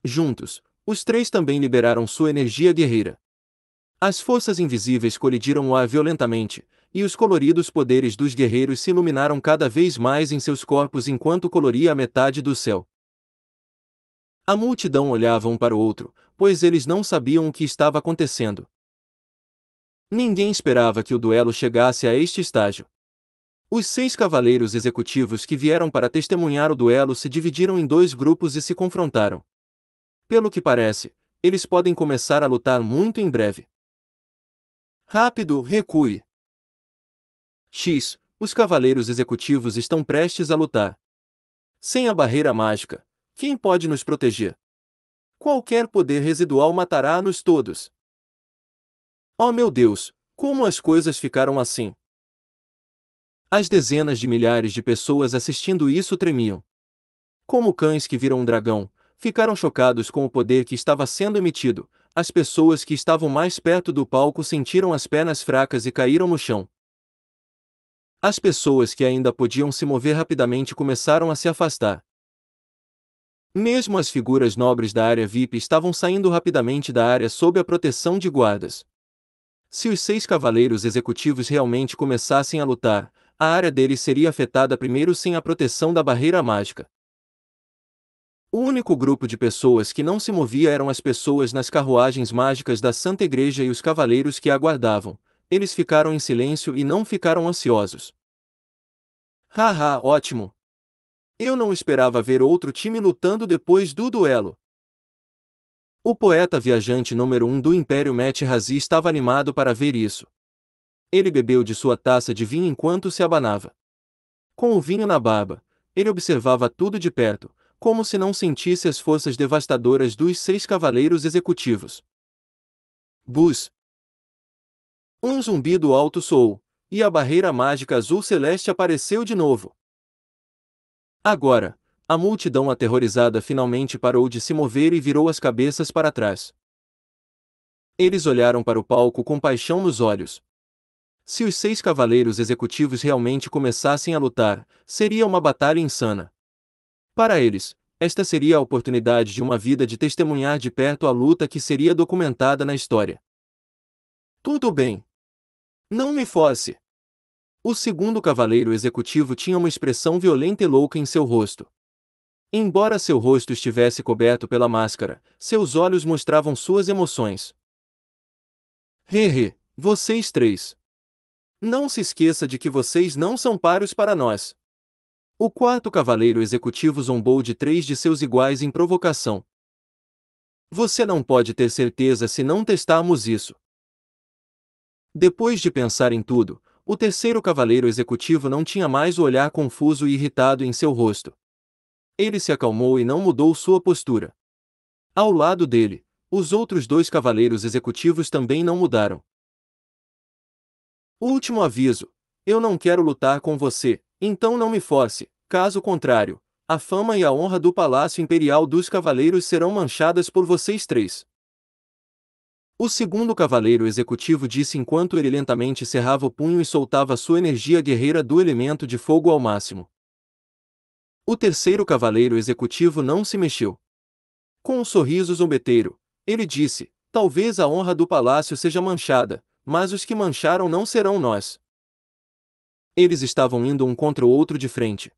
S1: Juntos, os três também liberaram sua energia guerreira. As forças invisíveis colidiram o ar violentamente, e os coloridos poderes dos guerreiros se iluminaram cada vez mais em seus corpos enquanto coloria a metade do céu. A multidão olhava um para o outro, pois eles não sabiam o que estava acontecendo. Ninguém esperava que o duelo chegasse a este estágio. Os 6 cavaleiros executivos que vieram para testemunhar o duelo se dividiram em 2 grupos e se confrontaram. Pelo que parece, eles podem começar a lutar muito em breve. Rápido, recue! Os cavaleiros executivos estão prestes a lutar. Sem a barreira mágica, quem pode nos proteger? Qualquer poder residual matará-nos todos. Oh meu Deus, como as coisas ficaram assim? As dezenas de milhares de pessoas assistindo isso tremiam. Como cães que viram um dragão, ficaram chocados com o poder que estava sendo emitido. As pessoas que estavam mais perto do palco sentiram as pernas fracas e caíram no chão. As pessoas que ainda podiam se mover rapidamente começaram a se afastar. Mesmo as figuras nobres da área VIP estavam saindo rapidamente da área sob a proteção de guardas. Se os 6 cavaleiros executivos realmente começassem a lutar, a área deles seria afetada primeiro sem a proteção da barreira mágica. O único grupo de pessoas que não se movia eram as pessoas nas carruagens mágicas da Santa Igreja e os cavaleiros que aguardavam. Eles ficaram em silêncio e não ficaram ansiosos. Haha, ótimo! Eu não esperava ver outro time lutando depois do duelo. O poeta viajante número 1 do Império Met Razi estava animado para ver isso. Ele bebeu de sua taça de vinho enquanto se abanava. Com o vinho na barba, ele observava tudo de perto, como se não sentisse as forças devastadoras dos 6 cavaleiros executivos. Buzz! Um zumbido alto soou, e a barreira mágica azul-celeste apareceu de novo. Agora, a multidão aterrorizada finalmente parou de se mover e virou as cabeças para trás. Eles olharam para o palco com paixão nos olhos. Se os 6 cavaleiros executivos realmente começassem a lutar, seria uma batalha insana. Para eles, esta seria a oportunidade de uma vida de testemunhar de perto a luta que seria documentada na história. Tudo bem. Não me force. O segundo cavaleiro executivo tinha uma expressão violenta e louca em seu rosto. Embora seu rosto estivesse coberto pela máscara, seus olhos mostravam suas emoções. Hehe, vocês 3. Não se esqueça de que vocês não são páreos para nós. O quarto cavaleiro executivo zombou de 3 de seus iguais em provocação. Você não pode ter certeza se não testarmos isso. Depois de pensar em tudo, o terceiro cavaleiro executivo não tinha mais o olhar confuso e irritado em seu rosto. Ele se acalmou e não mudou sua postura. Ao lado dele, os outros 2 cavaleiros executivos também não mudaram. Último aviso: eu não quero lutar com você, então não me force, caso contrário, a fama e a honra do Palácio Imperial dos Cavaleiros serão manchadas por vocês 3. O segundo cavaleiro executivo disse enquanto ele lentamente cerrava o punho e soltava sua energia guerreira do elemento de fogo ao máximo. O terceiro cavaleiro executivo não se mexeu. Com um sorriso zombeteiro, ele disse: talvez a honra do palácio seja manchada, mas os que mancharam não serão nós. Eles estavam indo um contra o outro de frente.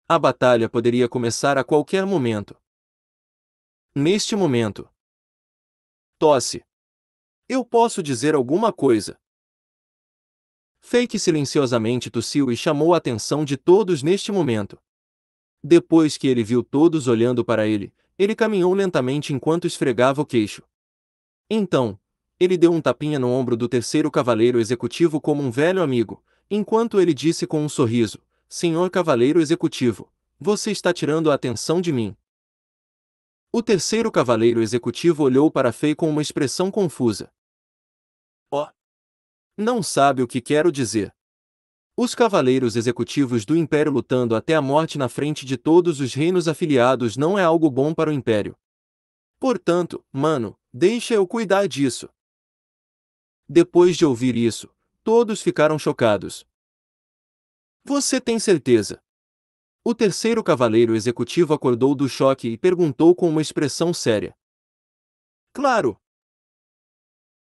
S1: A batalha poderia começar a qualquer momento. Neste momento. Tosse. Eu posso dizer alguma coisa. Fake silenciosamente tossiu e chamou a atenção de todos neste momento. Depois que ele viu todos olhando para ele, ele caminhou lentamente enquanto esfregava o queixo. Então, ele deu um tapinha no ombro do terceiro cavaleiro executivo como um velho amigo, enquanto ele disse com um sorriso: Senhor cavaleiro executivo, você está tirando a atenção de mim. O terceiro cavaleiro executivo olhou para Fei com uma expressão confusa. Oh! Não sabe o que quero dizer. Os cavaleiros executivos do Império lutando até a morte na frente de todos os reinos afiliados não é algo bom para o Império. Portanto, mano, deixa eu cuidar disso. Depois de ouvir isso, todos ficaram chocados. Você tem certeza? O terceiro cavaleiro executivo acordou do choque e perguntou com uma expressão séria. Claro!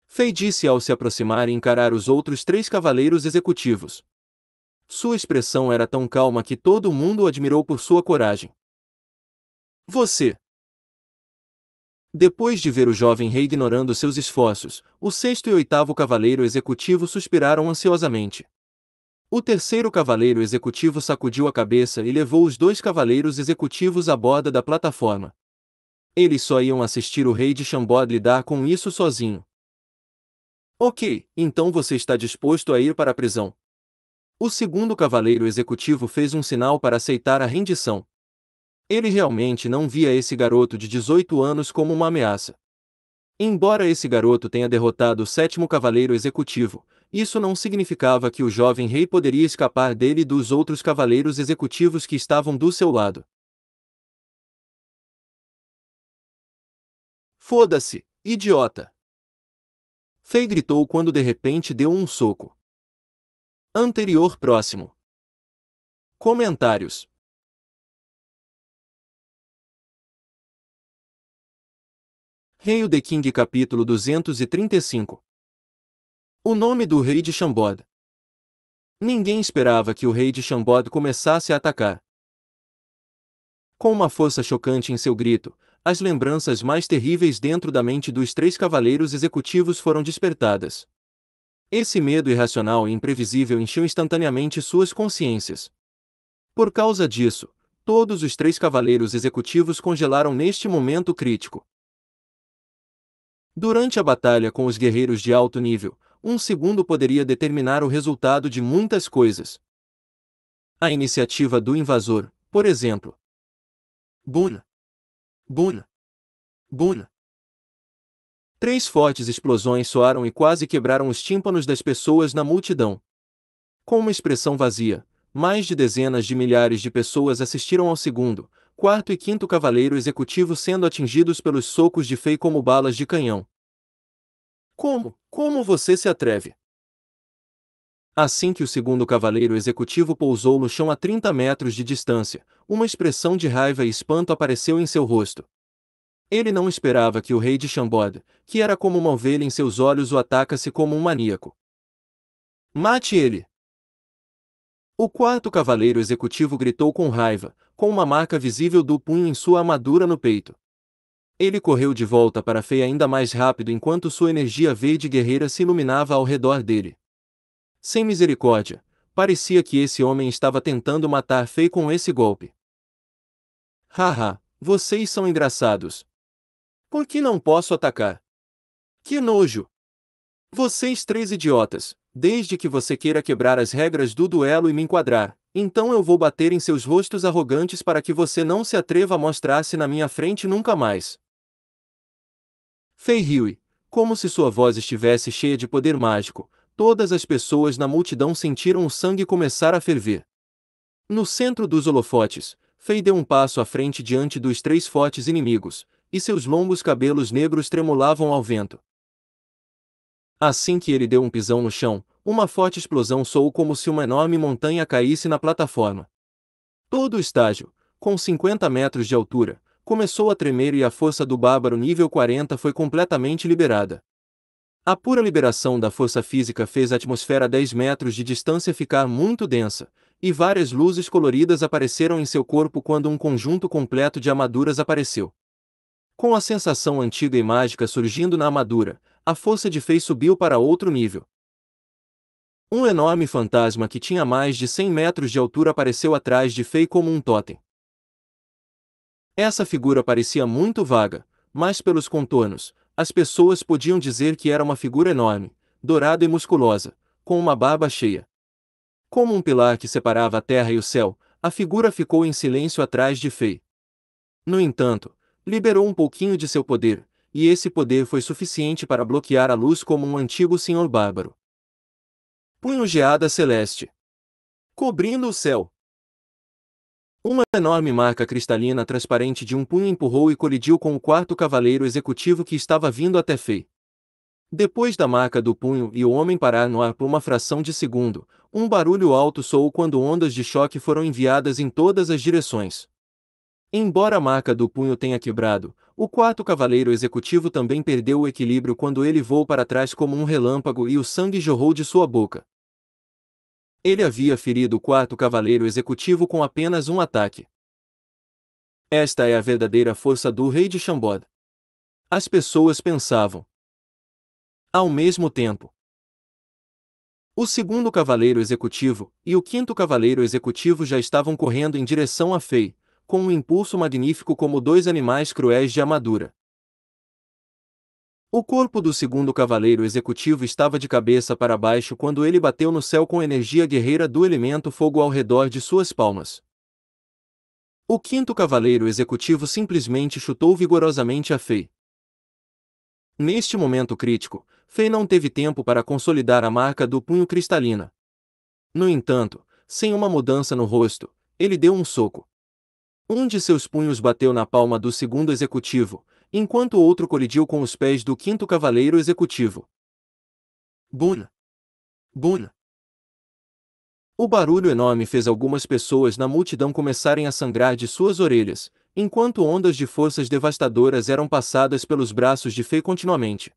S1: Fei disse ao se aproximar e encarar os outros 3 cavaleiros executivos. Sua expressão era tão calma que todo mundo o admirou por sua coragem. Você! Depois de ver o jovem rei ignorando seus esforços, o sexto e oitavo cavaleiro executivo suspiraram ansiosamente. O terceiro cavaleiro executivo sacudiu a cabeça e levou os 2 cavaleiros executivos à borda da plataforma. Eles só iam assistir o rei de Chambord lidar com isso sozinho. Ok, então você está disposto a ir para a prisão. O segundo cavaleiro executivo fez um sinal para aceitar a rendição. Ele realmente não via esse garoto de 18 anos como uma ameaça. Embora esse garoto tenha derrotado o sétimo cavaleiro executivo, isso não significava que o jovem rei poderia escapar dele e dos outros cavaleiros executivos que estavam do seu lado. Foda-se, idiota! Fei gritou quando de repente deu um soco. Anterior próximo. Comentários. Hail the King capítulo 235. O nome do rei de Chambod. Ninguém esperava que o rei de Chambod começasse a atacar. Com uma força chocante em seu grito, as lembranças mais terríveis dentro da mente dos 3 cavaleiros executivos foram despertadas. Esse medo irracional e imprevisível encheu instantaneamente suas consciências. Por causa disso, todos os 3 cavaleiros executivos congelaram neste momento crítico. Durante a batalha com os guerreiros de alto nível, um segundo poderia determinar o resultado de muitas coisas. A iniciativa do invasor, por exemplo. Buna! Buna! Buna! 3 fortes explosões soaram e quase quebraram os tímpanos das pessoas na multidão. Com uma expressão vazia, mais de dezenas de milhares de pessoas assistiram ao segundo, quarto e quinto cavaleiro executivo sendo atingidos pelos socos de Fei como balas de canhão. Como você se atreve? Assim que o segundo cavaleiro executivo pousou no chão a 30 metros de distância, uma expressão de raiva e espanto apareceu em seu rosto. Ele não esperava que o rei de Chambod, que era como uma ovelha em seus olhos, o atacasse como um maníaco. Mate ele! O quarto cavaleiro executivo gritou com raiva, com uma marca visível do punho em sua armadura no peito. Ele correu de volta para Fei ainda mais rápido enquanto sua energia verde guerreira se iluminava ao redor dele. Sem misericórdia, parecia que esse homem estava tentando matar Fei com esse golpe. Haha, vocês são engraçados. Por que não posso atacar? Que nojo! Vocês 3 idiotas, desde que você queira quebrar as regras do duelo e me enquadrar, então eu vou bater em seus rostos arrogantes para que você não se atreva a mostrar-se na minha frente nunca mais. Fei riu, como se sua voz estivesse cheia de poder mágico. Todas as pessoas na multidão sentiram o sangue começar a ferver. No centro dos holofotes, Fei deu um passo à frente diante dos 3 fortes inimigos, e seus longos cabelos negros tremulavam ao vento. Assim que ele deu um pisão no chão, uma forte explosão soou como se uma enorme montanha caísse na plataforma. Todo o estágio, com 50 metros de altura, começou a tremer e a força do bárbaro nível 40 foi completamente liberada. A pura liberação da força física fez a atmosfera a 10 metros de distância ficar muito densa, e várias luzes coloridas apareceram em seu corpo quando um conjunto completo de armaduras apareceu. Com a sensação antiga e mágica surgindo na armadura, a força de Fei subiu para outro nível. Um enorme fantasma que tinha mais de 100 metros de altura apareceu atrás de Fei como um totem. Essa figura parecia muito vaga, mas pelos contornos, as pessoas podiam dizer que era uma figura enorme, dourada e musculosa, com uma barba cheia. Como um pilar que separava a terra e o céu, a figura ficou em silêncio atrás de Fei. No entanto, liberou um pouquinho de seu poder, e esse poder foi suficiente para bloquear a luz como um antigo senhor bárbaro. Punho geada celeste, cobrindo o céu. Uma enorme marca cristalina transparente de um punho empurrou e colidiu com o quarto cavaleiro executivo que estava vindo até Fei. Depois da marca do punho e o homem parar no ar por uma fração de segundo, um barulho alto soou quando ondas de choque foram enviadas em todas as direções. Embora a marca do punho tenha quebrado, o quarto cavaleiro executivo também perdeu o equilíbrio quando ele voou para trás como um relâmpago e o sangue jorrou de sua boca. Ele havia ferido o quarto cavaleiro executivo com apenas um ataque. Esta é a verdadeira força do rei de Chambod. As pessoas pensavam. Ao mesmo tempo, o segundo cavaleiro executivo e o quinto cavaleiro executivo já estavam correndo em direção a Fei, com um impulso magnífico como 2 animais cruéis de armadura. O corpo do segundo cavaleiro executivo estava de cabeça para baixo quando ele bateu no céu com a energia guerreira do elemento fogo ao redor de suas palmas. O quinto cavaleiro executivo simplesmente chutou vigorosamente a Fei. Neste momento crítico, Fei não teve tempo para consolidar a marca do punho cristalina. No entanto, sem uma mudança no rosto, ele deu um soco. Um de seus punhos bateu na palma do segundo executivo, enquanto o outro colidiu com os pés do quinto cavaleiro executivo. Buna! Buna! O barulho enorme fez algumas pessoas na multidão começarem a sangrar de suas orelhas, enquanto ondas de forças devastadoras eram passadas pelos braços de Fei continuamente.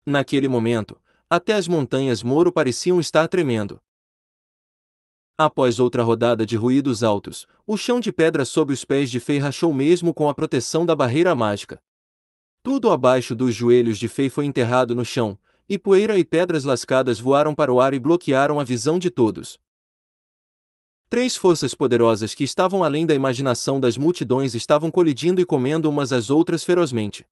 S1: Naquele momento, até as montanhas Moro pareciam estar tremendo. Após outra rodada de ruídos altos, o chão de pedra sob os pés de Fei rachou mesmo com a proteção da barreira mágica. Tudo abaixo dos joelhos de Fei foi enterrado no chão, e poeira e pedras lascadas voaram para o ar e bloquearam a visão de todos. Três forças poderosas que estavam além da imaginação das multidões estavam colidindo e comendo umas às outras ferozmente.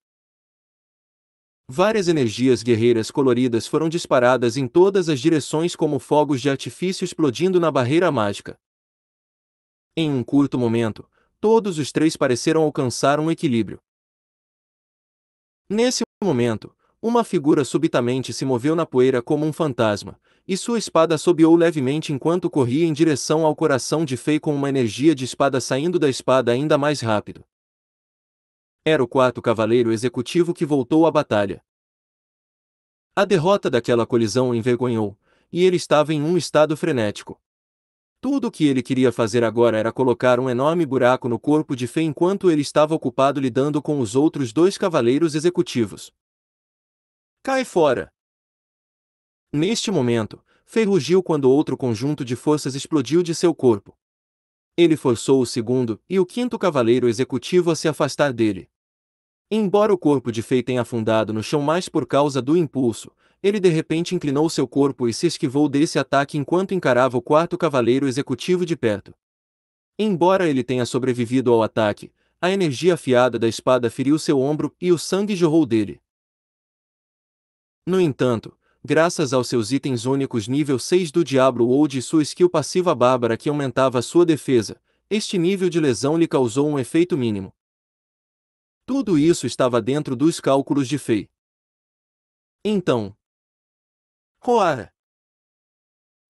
S1: Várias energias guerreiras coloridas foram disparadas em todas as direções como fogos de artifício explodindo na barreira mágica. Em um curto momento, todos os três pareceram alcançar um equilíbrio. Nesse momento, uma figura subitamente se moveu na poeira como um fantasma, e sua espada assobiou levemente enquanto corria em direção ao coração de Fei com uma energia de espada saindo da espada ainda mais rápido. Era o quarto cavaleiro executivo que voltou à batalha. A derrota daquela colisão o envergonhou, e ele estava em um estado frenético. Tudo o que ele queria fazer agora era colocar um enorme buraco no corpo de Fei enquanto ele estava ocupado lidando com os outros dois cavaleiros executivos. Cai fora! Neste momento, Fei rugiu quando outro conjunto de forças explodiu de seu corpo. Ele forçou o segundo e o quinto cavaleiro executivo a se afastar dele. Embora o corpo de Fei tenha afundado no chão mais por causa do impulso, ele de repente inclinou seu corpo e se esquivou desse ataque enquanto encarava o quarto cavaleiro executivo de perto. Embora ele tenha sobrevivido ao ataque, a energia afiada da espada feriu seu ombro e o sangue jorrou dele. No entanto, graças aos seus itens únicos nível 6 do Diablo Old e sua skill passiva bárbara que aumentava sua defesa, este nível de lesão lhe causou um efeito mínimo. Tudo isso estava dentro dos cálculos de Fei. Então, Roara!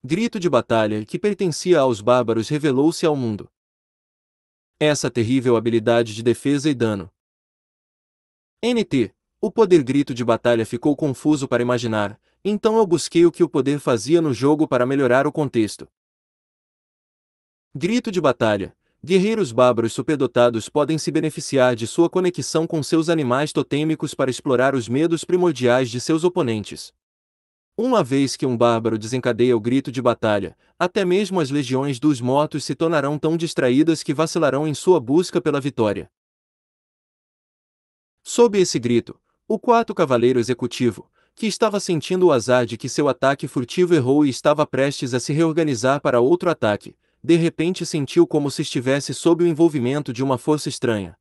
S1: Grito de batalha que pertencia aos bárbaros revelou-se ao mundo. Essa terrível habilidade de defesa e dano. NT. O poder grito de batalha ficou confuso para imaginar, então eu busquei o que o poder fazia no jogo para melhorar o contexto. Grito de batalha. Guerreiros bárbaros superdotados podem se beneficiar de sua conexão com seus animais totêmicos para explorar os medos primordiais de seus oponentes. Uma vez que um bárbaro desencadeia o grito de batalha, até mesmo as legiões dos mortos se tornarão tão distraídas que vacilarão em sua busca pela vitória. Sob esse grito, o quarto cavaleiro executivo, que estava sentindo o azar de que seu ataque furtivo errou e estava prestes a se reorganizar para outro ataque, de repente sentiu como se estivesse sob o envolvimento de uma força estranha.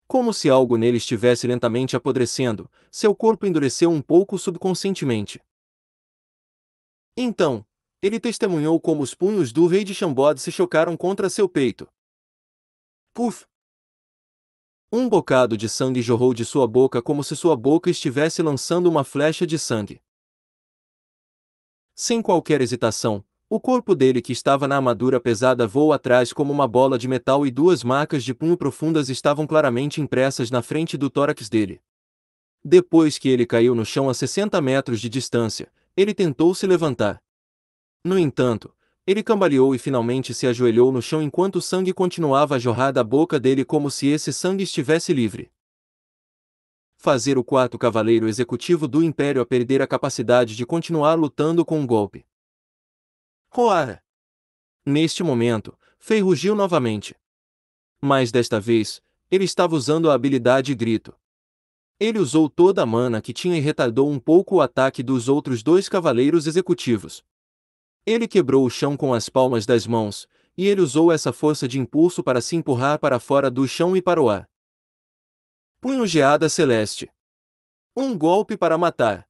S1: Como se algo nele estivesse lentamente apodrecendo, seu corpo endureceu um pouco subconscientemente. Então, ele testemunhou como os punhos do rei de Chambod se chocaram contra seu peito. Puf! Um bocado de sangue jorrou de sua boca como se sua boca estivesse lançando uma flecha de sangue. Sem qualquer hesitação, o corpo dele que estava na armadura pesada voou atrás como uma bola de metal e duas marcas de punho profundas estavam claramente impressas na frente do tórax dele. Depois que ele caiu no chão a 60 metros de distância, ele tentou se levantar. No entanto, ele cambaleou e finalmente se ajoelhou no chão enquanto o sangue continuava a jorrar da boca dele como se esse sangue estivesse livre. Fazer o quarto cavaleiro executivo do Império a perder a capacidade de continuar lutando com um golpe. Roara! Neste momento, Fei rugiu novamente. Mas desta vez, ele estava usando a habilidade Grito. Ele usou toda a mana que tinha e retardou um pouco o ataque dos outros dois cavaleiros executivos. Ele quebrou o chão com as palmas das mãos, e ele usou essa força de impulso para se empurrar para fora do chão e para o ar. Punho Geada Celeste. Um golpe para matar.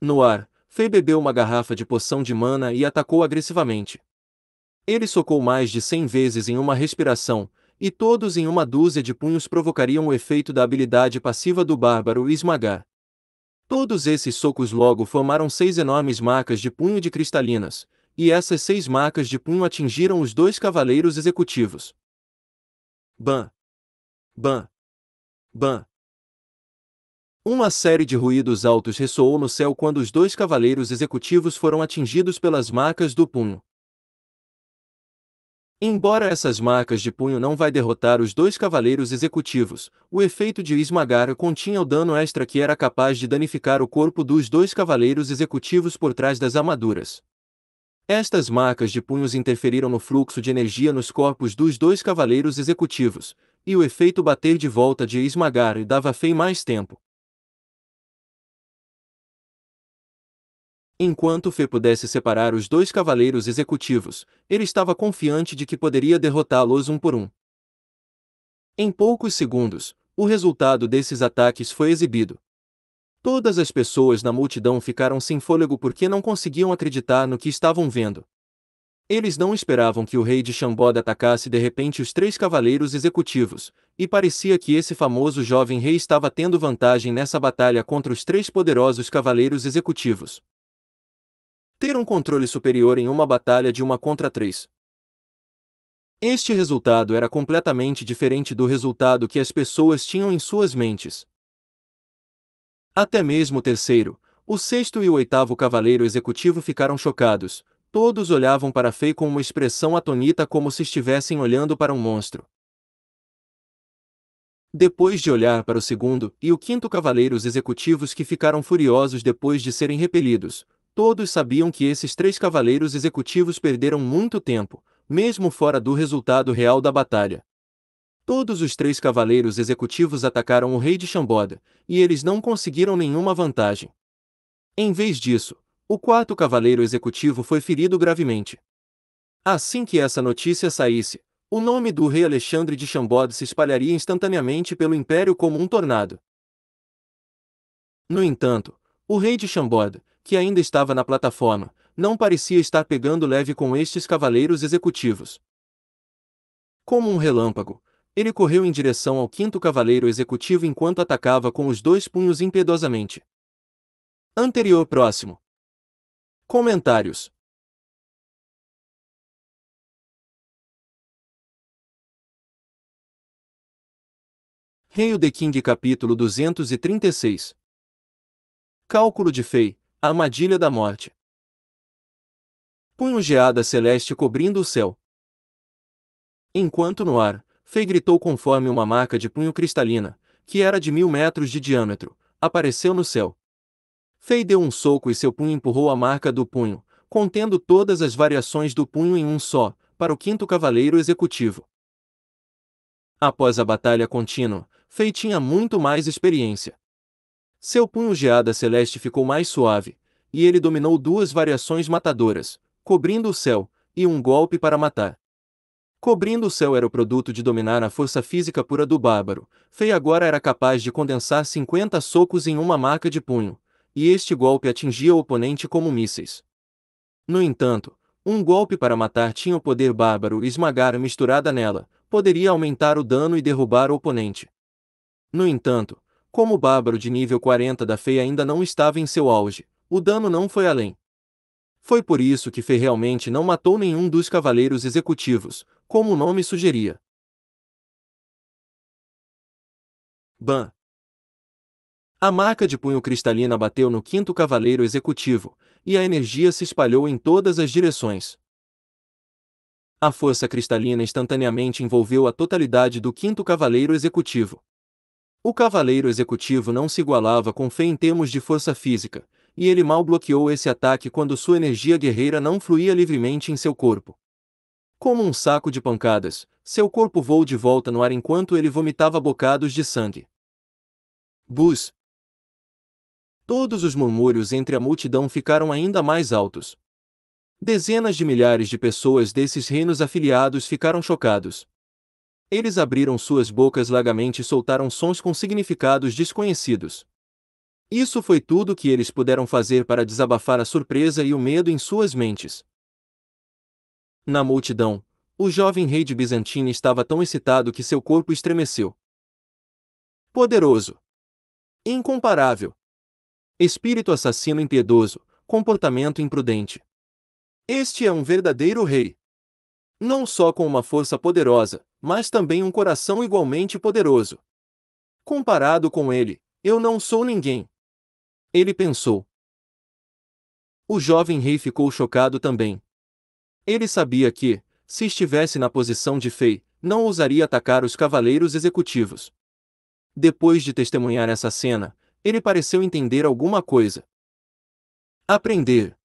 S1: No ar, Fei bebeu uma garrafa de poção de mana e atacou agressivamente. Ele socou mais de 100 vezes em uma respiração, e todos em uma dúzia de punhos provocariam o efeito da habilidade passiva do bárbaro esmagar. Todos esses socos logo formaram 6 enormes marcas de punho de cristalinas, e essas 6 marcas de punho atingiram os dois cavaleiros executivos. Bam! Bam! Bam! Uma série de ruídos altos ressoou no céu quando os dois cavaleiros executivos foram atingidos pelas marcas do punho. Embora essas marcas de punho não vai derrotar os dois cavaleiros executivos, o efeito de esmagar continha o dano extra que era capaz de danificar o corpo dos dois cavaleiros executivos por trás das armaduras. Estas marcas de punhos interferiram no fluxo de energia nos corpos dos dois cavaleiros executivos, e o efeito bater de volta de esmagar dava Fei mais tempo. Enquanto Fei pudesse separar os dois cavaleiros executivos, ele estava confiante de que poderia derrotá-los um por um. Em poucos segundos, o resultado desses ataques foi exibido. Todas as pessoas na multidão ficaram sem fôlego porque não conseguiam acreditar no que estavam vendo. Eles não esperavam que o rei de Shambod atacasse de repente os três cavaleiros executivos, e parecia que esse famoso jovem rei estava tendo vantagem nessa batalha contra os três poderosos cavaleiros executivos. Ter um controle superior em uma batalha de 1 contra 3. Este resultado era completamente diferente do resultado que as pessoas tinham em suas mentes. Até mesmo o terceiro, o sexto e o oitavo cavaleiro executivo ficaram chocados. Todos olhavam para Fei com uma expressão atônita como se estivessem olhando para um monstro. Depois de olhar para o segundo e o quinto cavaleiros executivos que ficaram furiosos depois de serem repelidos, todos sabiam que esses três cavaleiros executivos perderam muito tempo, mesmo fora do resultado real da batalha. Todos os três cavaleiros executivos atacaram o rei de Shambod, e eles não conseguiram nenhuma vantagem. Em vez disso, o quarto cavaleiro executivo foi ferido gravemente. Assim que essa notícia saísse, o nome do rei Alexandre de Shambod se espalharia instantaneamente pelo império como um tornado. No entanto, o rei de Shambod, que ainda estava na plataforma, não parecia estar pegando leve com estes cavaleiros executivos. Como um relâmpago, ele correu em direção ao quinto cavaleiro executivo enquanto atacava com os dois punhos impiedosamente. Anterior próximo. Comentários. Rei The King capítulo 236. Cálculo de Fei, a armadilha da morte. Punho geada celeste cobrindo o céu. Enquanto no ar, Fei gritou conforme uma marca de punho cristalina, que era de 1000 metros de diâmetro, apareceu no céu. Fei deu um soco e seu punho empurrou a marca do punho, contendo todas as variações do punho em um só, para o quinto cavaleiro executivo. Após a batalha contínua, Fei tinha muito mais experiência. Seu punho geada celeste ficou mais suave, e ele dominou duas variações matadoras, cobrindo o céu, e um golpe para matar. Cobrindo o céu era o produto de dominar a força física pura do bárbaro. Fei agora era capaz de condensar 50 socos em uma marca de punho, e este golpe atingia o oponente como mísseis. No entanto, um golpe para matar tinha o poder bárbaro e esmagar misturada nela, poderia aumentar o dano e derrubar o oponente. No entanto, como o bárbaro de nível 40 da Fei ainda não estava em seu auge, o dano não foi além. Foi por isso que Fei realmente não matou nenhum dos cavaleiros executivos, como o nome sugeria. Ban. A marca de punho cristalina bateu no quinto cavaleiro executivo, e a energia se espalhou em todas as direções. A força cristalina instantaneamente envolveu a totalidade do quinto cavaleiro executivo. O cavaleiro executivo não se igualava com Fei em termos de força física, e ele mal bloqueou esse ataque quando sua energia guerreira não fluía livremente em seu corpo. Como um saco de pancadas, seu corpo voou de volta no ar enquanto ele vomitava bocados de sangue. Buzz! Todos os murmúrios entre a multidão ficaram ainda mais altos. Dezenas de milhares de pessoas desses reinos afiliados ficaram chocados. Eles abriram suas bocas largamente e soltaram sons com significados desconhecidos. Isso foi tudo que eles puderam fazer para desabafar a surpresa e o medo em suas mentes. Na multidão, o jovem rei de Bizantina estava tão excitado que seu corpo estremeceu. Poderoso! Incomparável! Espírito assassino impiedoso, comportamento imprudente. Este é um verdadeiro rei. Não só com uma força poderosa, mas também um coração igualmente poderoso. Comparado com ele, eu não sou ninguém. Ele pensou. O jovem rei ficou chocado também. Ele sabia que, se estivesse na posição de Fei, não ousaria atacar os cavaleiros executivos. Depois de testemunhar essa cena, ele pareceu entender alguma coisa. Aprender.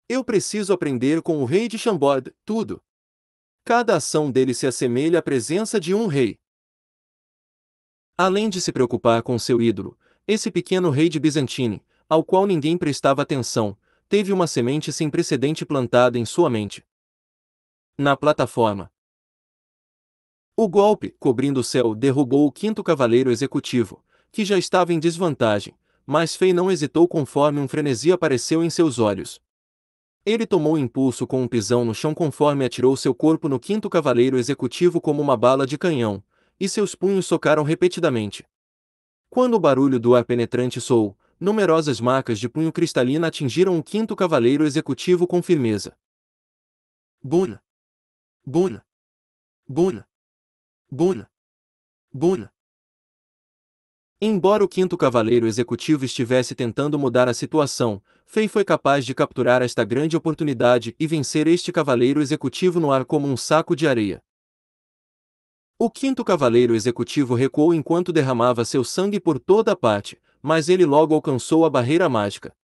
S1: Eu preciso aprender com o rei de Chambord, tudo. Cada ação dele se assemelha à presença de um rei. Além de se preocupar com seu ídolo, esse pequeno rei de Bizantine, ao qual ninguém prestava atenção, teve uma semente sem precedente plantada em sua mente. Na plataforma. O golpe, cobrindo o céu, derrubou o quinto cavaleiro executivo, que já estava em desvantagem, mas Fei não hesitou conforme um frenesi apareceu em seus olhos. Ele tomou impulso com um pisão no chão conforme atirou seu corpo no quinto cavaleiro executivo como uma bala de canhão, e seus punhos socaram repetidamente. Quando o barulho do ar penetrante soou, numerosas marcas de punho cristalina atingiram o quinto cavaleiro executivo com firmeza. Buna! Buna! Buna! Buna! Buna! Embora o quinto cavaleiro executivo estivesse tentando mudar a situação, Fei foi capaz de capturar esta grande oportunidade e vencer este cavaleiro executivo no ar como um saco de areia. O quinto cavaleiro executivo recuou enquanto derramava seu sangue por toda a parte, mas ele logo alcançou a barreira mágica.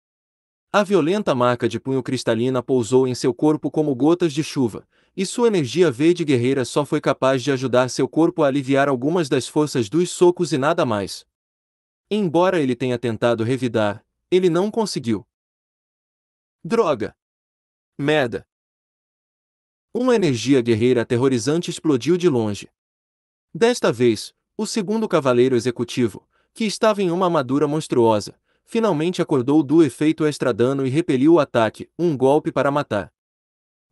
S1: A violenta marca de punho cristalina pousou em seu corpo como gotas de chuva, e sua energia verde guerreira só foi capaz de ajudar seu corpo a aliviar algumas das forças dos socos e nada mais. Embora ele tenha tentado revidar, ele não conseguiu. Droga! Merda! Uma energia guerreira aterrorizante explodiu de longe. Desta vez, o segundo cavaleiro executivo, que estava em uma armadura monstruosa, finalmente acordou do efeito extradano e repeliu o ataque, um golpe para matar.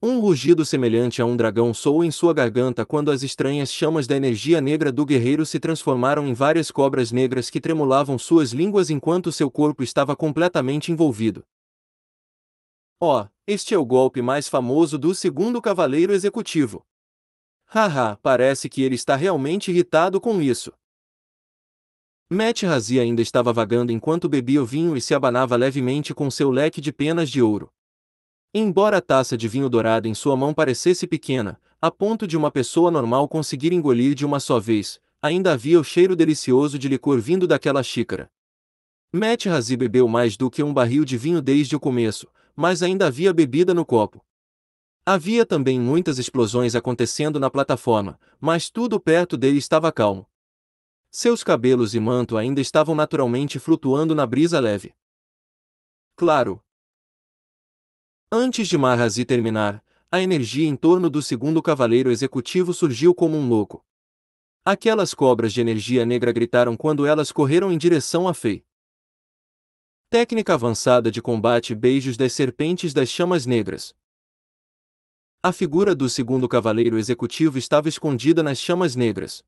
S1: Um rugido semelhante a um dragão soou em sua garganta quando as estranhas chamas da energia negra do guerreiro se transformaram em várias cobras negras que tremulavam suas línguas enquanto seu corpo estava completamente envolvido. Oh, este é o golpe mais famoso do segundo cavaleiro executivo. Haha, parece que ele está realmente irritado com isso. Matt Razi ainda estava vagando enquanto bebia o vinho e se abanava levemente com seu leque de penas de ouro. Embora a taça de vinho dourado em sua mão parecesse pequena, a ponto de uma pessoa normal conseguir engolir de uma só vez, ainda havia o cheiro delicioso de licor vindo daquela xícara. Matt Razi bebeu mais do que um barril de vinho desde o começo, mas ainda havia bebida no copo. Havia também muitas explosões acontecendo na plataforma, mas tudo perto dele estava calmo. Seus cabelos e manto ainda estavam naturalmente flutuando na brisa leve. Claro. Antes de Mahrazi terminar, a energia em torno do segundo cavaleiro executivo surgiu como um louco. Aquelas cobras de energia negra gritaram quando elas correram em direção a Fei. Técnica avançada de combate: beijos das serpentes das chamas negras. A figura do segundo cavaleiro executivo estava escondida nas chamas negras.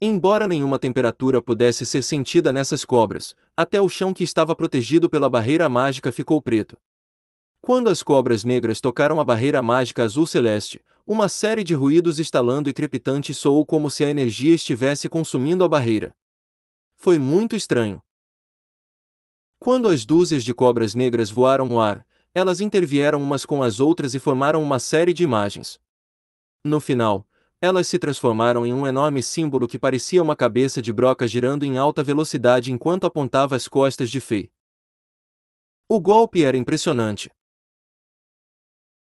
S1: Embora nenhuma temperatura pudesse ser sentida nessas cobras, até o chão que estava protegido pela barreira mágica ficou preto. Quando as cobras negras tocaram a barreira mágica azul celeste, uma série de ruídos estalando e crepitantes soou como se a energia estivesse consumindo a barreira. Foi muito estranho. Quando as dúzias de cobras negras voaram no ar, elas intervieram umas com as outras e formaram uma série de imagens. No final, elas se transformaram em um enorme símbolo que parecia uma cabeça de broca girando em alta velocidade enquanto apontava as costas de Fei. O golpe era impressionante.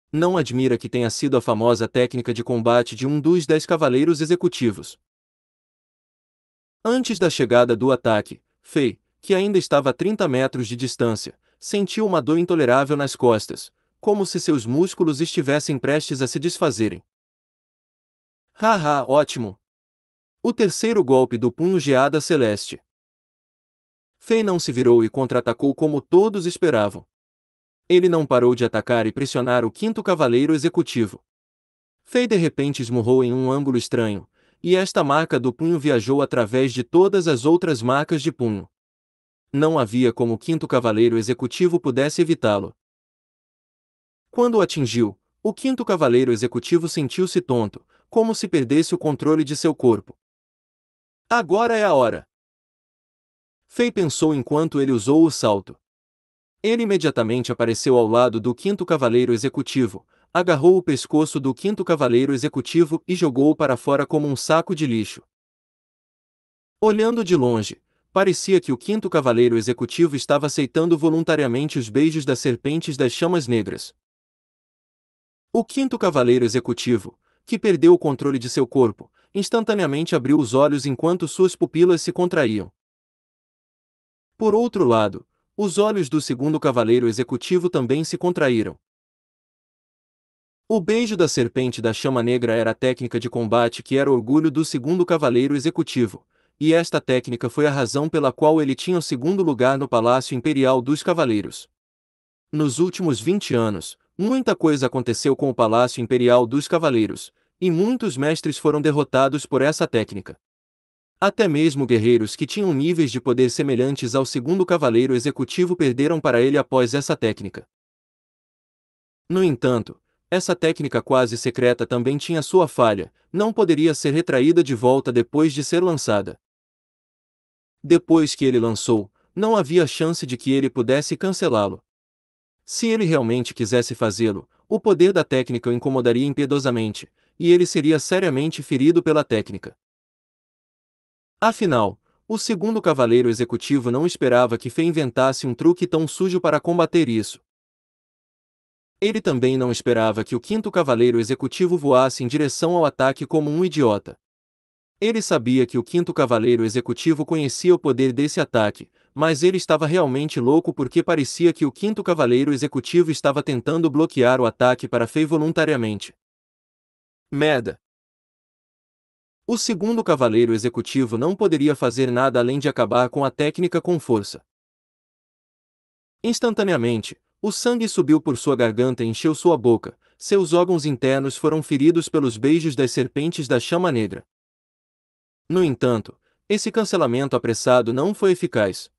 S1: Não admira que tenha sido a famosa técnica de combate de um dos 10 cavaleiros executivos. Antes da chegada do ataque, Fei, que ainda estava a 30 metros de distância, sentiu uma dor intolerável nas costas, como se seus músculos estivessem prestes a se desfazerem. Haha, ótimo! O terceiro golpe do punho geada celeste. Fei não se virou e contra-atacou como todos esperavam. Ele não parou de atacar e pressionar o quinto cavaleiro executivo. Fei de repente esmurrou em um ângulo estranho, e esta marca do punho viajou através de todas as outras marcas de punho. Não havia como o quinto cavaleiro executivo pudesse evitá-lo. Quando o atingiu, o quinto cavaleiro executivo sentiu-se tonto, como se perdesse o controle de seu corpo. Agora é a hora! Fei pensou enquanto ele usou o salto. Ele imediatamente apareceu ao lado do quinto cavaleiro executivo, agarrou o pescoço do quinto cavaleiro executivo e jogou-o para fora como um saco de lixo. Olhando de longe, parecia que o quinto cavaleiro executivo estava aceitando voluntariamente os beijos das serpentes das chamas negras. O quinto cavaleiro executivo, que perdeu o controle de seu corpo, instantaneamente abriu os olhos enquanto suas pupilas se contraíam. Por outro lado, os olhos do segundo cavaleiro executivo também se contraíram. O beijo da serpente da chama negra era a técnica de combate que era orgulho do segundo cavaleiro executivo, e esta técnica foi a razão pela qual ele tinha o segundo lugar no Palácio Imperial dos Cavaleiros. Nos últimos 20 anos, muita coisa aconteceu com o Palácio Imperial dos Cavaleiros, e muitos mestres foram derrotados por essa técnica. Até mesmo guerreiros que tinham níveis de poder semelhantes ao segundo cavaleiro executivo perderam para ele após essa técnica. No entanto, essa técnica quase secreta também tinha sua falha, não poderia ser retraída de volta depois de ser lançada. Depois que ele lançou, não havia chance de que ele pudesse cancelá-lo. Se ele realmente quisesse fazê-lo, o poder da técnica o incomodaria impiedosamente, e ele seria seriamente ferido pela técnica. Afinal, o segundo cavaleiro executivo não esperava que Fê inventasse um truque tão sujo para combater isso. Ele também não esperava que o quinto cavaleiro executivo voasse em direção ao ataque como um idiota. Ele sabia que o quinto cavaleiro executivo conhecia o poder desse ataque, mas ele estava realmente louco porque parecia que o quinto cavaleiro executivo estava tentando bloquear o ataque para Fei voluntariamente. Merda! O segundo cavaleiro executivo não poderia fazer nada além de acabar com a técnica com força. Instantaneamente, o sangue subiu por sua garganta e encheu sua boca, seus órgãos internos foram feridos pelos beijos das serpentes da chama negra. No entanto, esse cancelamento apressado não foi eficaz.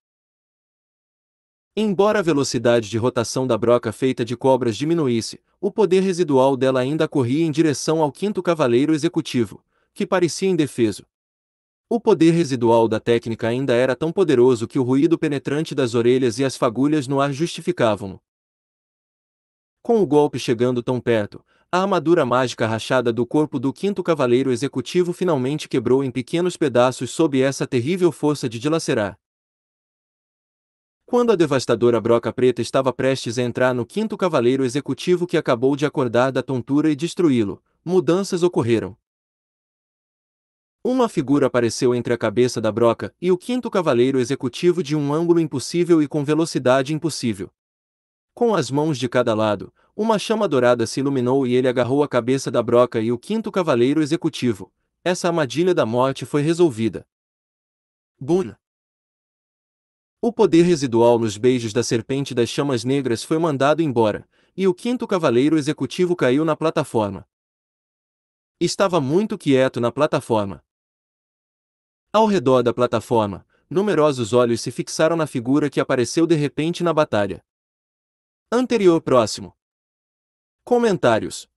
S1: Embora a velocidade de rotação da broca feita de cobras diminuísse, o poder residual dela ainda corria em direção ao quinto cavaleiro executivo, que parecia indefeso. O poder residual da técnica ainda era tão poderoso que o ruído penetrante das orelhas e as fagulhas no ar justificavam-no. Com o golpe chegando tão perto, a armadura mágica rachada do corpo do quinto cavaleiro executivo finalmente quebrou em pequenos pedaços sob essa terrível força de dilacerar. Quando a devastadora broca preta estava prestes a entrar no quinto cavaleiro executivo que acabou de acordar da tontura e destruí-lo, mudanças ocorreram. Uma figura apareceu entre a cabeça da broca e o quinto cavaleiro executivo de um ângulo impossível e com velocidade impossível. Com as mãos de cada lado, uma chama dourada se iluminou e ele agarrou a cabeça da broca e o quinto cavaleiro executivo. Essa armadilha da morte foi resolvida. Bum! O poder residual nos beijos da serpente das chamas negras foi mandado embora, e o quinto cavaleiro executivo caiu na plataforma. Estava muito quieto na plataforma. Ao redor da plataforma, numerosos olhos se fixaram na figura que apareceu de repente na batalha. Anterior próximo. Comentários.